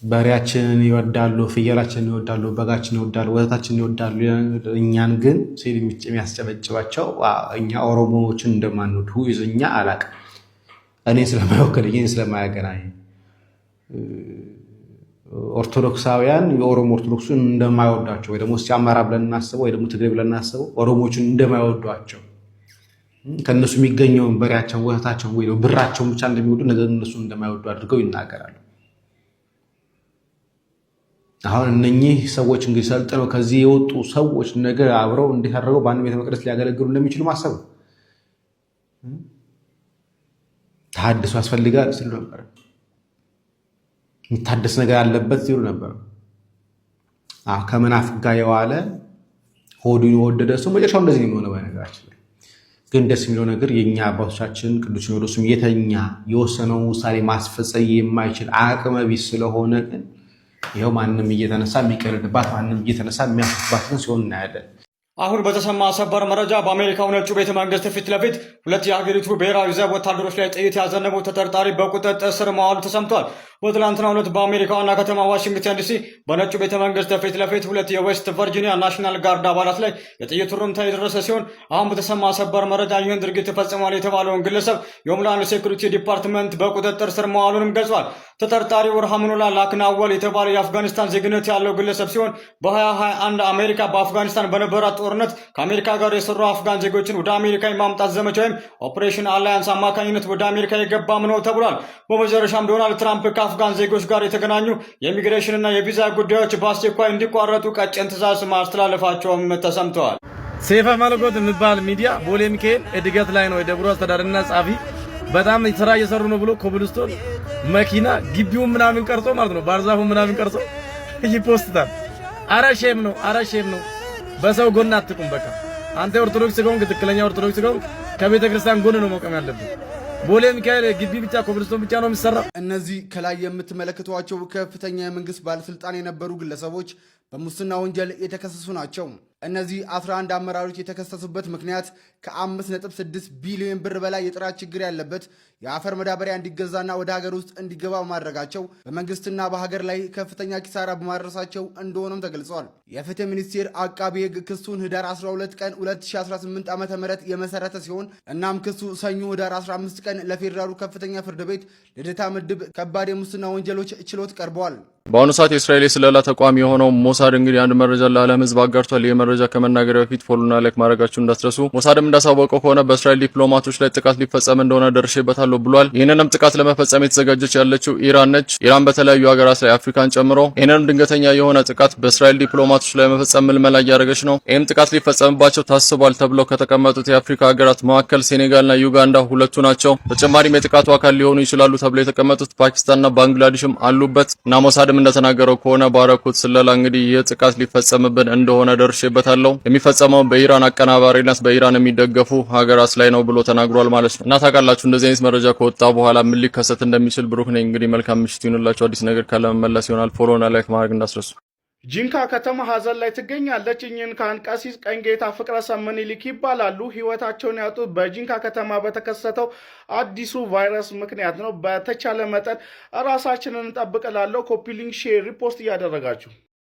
በሬያችንን ይወዳሉ፣ ፍየላችንን ይወዳሉ፣ በጋችንን ይወዳሉ፣ ወተታችንን ይወዳሉ። እኛን ግን ሲል የሚያስጨበጭባቸው እኛ ኦሮሞዎችን እንደማንወድ እኛ አላቅም። እኔ ስለማይወክል እኔ ስለማያገናኝ ኦርቶዶክሳውያን የኦሮሞ ኦርቶዶክሱን እንደማይወዷቸው ወይ ደግሞ አማራ ብለን እናስበው ወይ ደግሞ ትግሬ ብለን እናስበው ኦሮሞዎችን እንደማይወዷቸው ከነሱ የሚገኘውን በሬያቸውን ወተታቸውን ወይ ደግሞ ብራቸውን ብቻ እንደሚወዱ ነገር እነሱ እንደማይወዱ አድርገው ይናገራሉ። አሁን እነኚህ ሰዎች እንግዲህ ሰልጥነው ከዚህ የወጡ ሰዎች ነገር አብረው እንዴት አድርገው በአንድ ቤተ መቅደስ ሊያገለግሉ እንደሚችሉ ማሰብ ተሐድሶ ያስፈልጋል ሲሉ ነበር። የሚታደስ ነገር አለበት ሲሉ ነበር። ከመናፍቅ ጋር የዋለ ሆዱን የወደደ ሰው መጨረሻው እንደዚህ ነው የሚሆነው። በነገራችን ላይ ግን ደስ የሚለው ነገር የኛ አባቶቻችን ቅዱስ ሲኖዶሱም የተኛ የወሰነውን ውሳኔ ማስፈጸም የማይችል አቅመ ቢስ ስለሆነ ግን ይኸው ማንም እየተነሳ የሚቀርድባት ማንም እየተነሳ የሚያስባት ግን ሲሆን እናያለን። አሁን በተሰማ ሰበር መረጃ በአሜሪካው ነጩ ቤተ መንግስት ፊት ለፊት ሁለት የሀገሪቱ ብሔራዊ ዘብ ወታደሮች ላይ ጥይት ያዘነቡ ተጠርጣሪ በቁጥጥር ስር መዋሉ ተሰምቷል። በትላንትናው ዕለት በአሜሪካ ዋና ከተማ ዋሽንግተን ዲሲ በነጩ ቤተ መንግስት ፊት ለፊት ሁለት የዌስት ቨርጂኒያ ናሽናል ጋርድ አባላት ላይ የጥይት ሩምታ የደረሰ ሲሆን አሁን በተሰማ ሰበር መረጃ ይህን ድርጊት ፈጽሟል የተባለውን ግለሰብ የሆምላንድ ሴኩሪቲ ዲፓርትመንት በቁጥጥር ስር መዋሉንም ገልጿል። ተጠርጣሪው ረሃሙኑላ ላክናወል የተባለ የአፍጋኒስታን ዜግነት ያለው ግለሰብ ሲሆን በ2021 አሜሪካ በአፍጋኒስታን በነበራት ጦርነት ከአሜሪካ ጋር የሰሩ አፍጋን ዜጎችን ወደ አሜሪካ የማምጣት ዘመቻ ወይም ኦፕሬሽን አላያንስ አማካኝነት ወደ አሜሪካ የገባም ነው ተብሏል። በመጨረሻም ዶናልድ ትራምፕ ከአፍጋን ዜጎች ጋር የተገናኙ የኢሚግሬሽን እና የቪዛ ጉዳዮች በአስቸኳይ እንዲቋረጡ ቀጭን ትዕዛዝ ማስተላለፋቸውም ተሰምተዋል። ሴፈ መለኮት የሚባል ሚዲያ ቦሌ ሚካኤል እድገት ላይ ነው የደብሩ አስተዳደርና ጻፊ በጣም ስራ እየሰሩ ነው ብሎ ኮብልስቶን መኪና ግቢውን ምናምን ቀርጾ ማለት ነው ባርዛፉ ምናምን ቀርጾ ይፖስታል። አረ ሼም ነው፣ አረ ሼም ነው። በሰው ጎን አትቁም። በቃ አንተ ኦርቶዶክስ ከሆንክ ትክክለኛ ኦርቶዶክስ ከሆንክ ከቤተ ክርስቲያን ጎን ነው መቆም ያለብህ። ቦሌ ሚካኤል ግቢ ብቻ ኮብልስቶን ብቻ ነው የሚሰራው። እነዚህ ከላይ የምትመለከቷቸው ከፍተኛ የመንግስት ባለስልጣን የነበሩ ግለሰቦች በሙስና ወንጀል የተከሰሱ ናቸው። እነዚህ 11 አመራሮች የተከሰሱበት ምክንያት ከ5.6 ቢሊዮን ብር በላይ የጥራት ችግር ያለበት የአፈር መዳበሪያ እንዲገዛና ወደ ሀገር ውስጥ እንዲገባ በማድረጋቸው በመንግስትና በሀገር ላይ ከፍተኛ ኪሳራ በማድረሳቸው እንደሆነም ተገልጿል። የፍትህ ሚኒስቴር አቃቢ ሕግ ክሱን ህዳር 12 ቀን 2018 ዓ.ም የመሰረተ ሲሆን እናም ክሱ ሰኞ ህዳር 15 ቀን ለፌዴራሉ ከፍተኛ ፍርድ ቤት ልደታ ምድብ ከባድ የሙስና ወንጀሎች ችሎት ቀርበዋል። በአሁኑ ሰዓት የእስራኤል የስለላ ተቋም የሆነው ሞሳድ እንግዲህ አንድ መረጃ ለዓለም ህዝብ አጋርቷል። ይህ መረጃ ከመናገሪያ በፊት ፎሎና ላይክ ማድረጋችሁን እንዳትረሱ። ሞሳድም እንዳሳወቀው ከሆነ በእስራኤል ዲፕሎማቶች ላይ ጥቃት ሊፈጸም እንደሆነ ደርሼበታለሁ ብሏል። ይህንንም ጥቃት ለመፈጸም የተዘጋጀች ያለችው ኢራን ነች። ኢራን በተለያዩ ሀገራት ላይ አፍሪካን ጨምሮ ይህንንም ድንገተኛ የሆነ ጥቃት በእስራኤል ዲፕሎማቶች ላይ መፈጸም ምልመላ እያደረገች ነው። ይህም ጥቃት ሊፈጸምባቸው ታስቧል ተብለው ከተቀመጡት የአፍሪካ ሀገራት መካከል ሴኔጋልና ዩጋንዳ ሁለቱ ናቸው። በተጨማሪም የጥቃቱ አካል ሊሆኑ ይችላሉ ተብለው የተቀመጡት ፓኪስታንና ባንግላዴሽም አሉበት እና ሞሳድ እንደተናገረው ከሆነ ባረኩት ስለላ እንግዲህ የጥቃት ሊፈጸምብን እንደሆነ ደርሼበታለሁ የሚፈጸመው በኢራን አቀናባሪነት በኢራን የሚደገፉ ሀገራት ላይ ነው ብሎ ተናግሯል ማለት ነው። እና ታውቃላችሁ እንደዚህ አይነት መረጃ ከወጣ በኋላ ምን ሊከሰት እንደሚችል ብሩክ ነኝ። እንግዲህ መልካም ምሽት ይሁንላችሁ። አዲስ ነገር ካለ መመለስ ይሆናል። ፎሎና ላይክ ማድረግ እንዳትረሱ። ጂንካ ከተማ ሀዘን ላይ ትገኛለች። እኚህን ካህን ቀሲስ ቀኝጌታ ፍቅረ ሰምኒልክ ይባላሉ። ህይወታቸውን ያጡት በጂንካ ከተማ በተከሰተው አዲሱ ቫይረስ ምክንያት ነው። በተቻለ መጠን ራሳችንን እንጠብቅ እላለሁ። ኮፒ ሊንክ፣ ሼር፣ ሪፖስት እያደረጋችሁ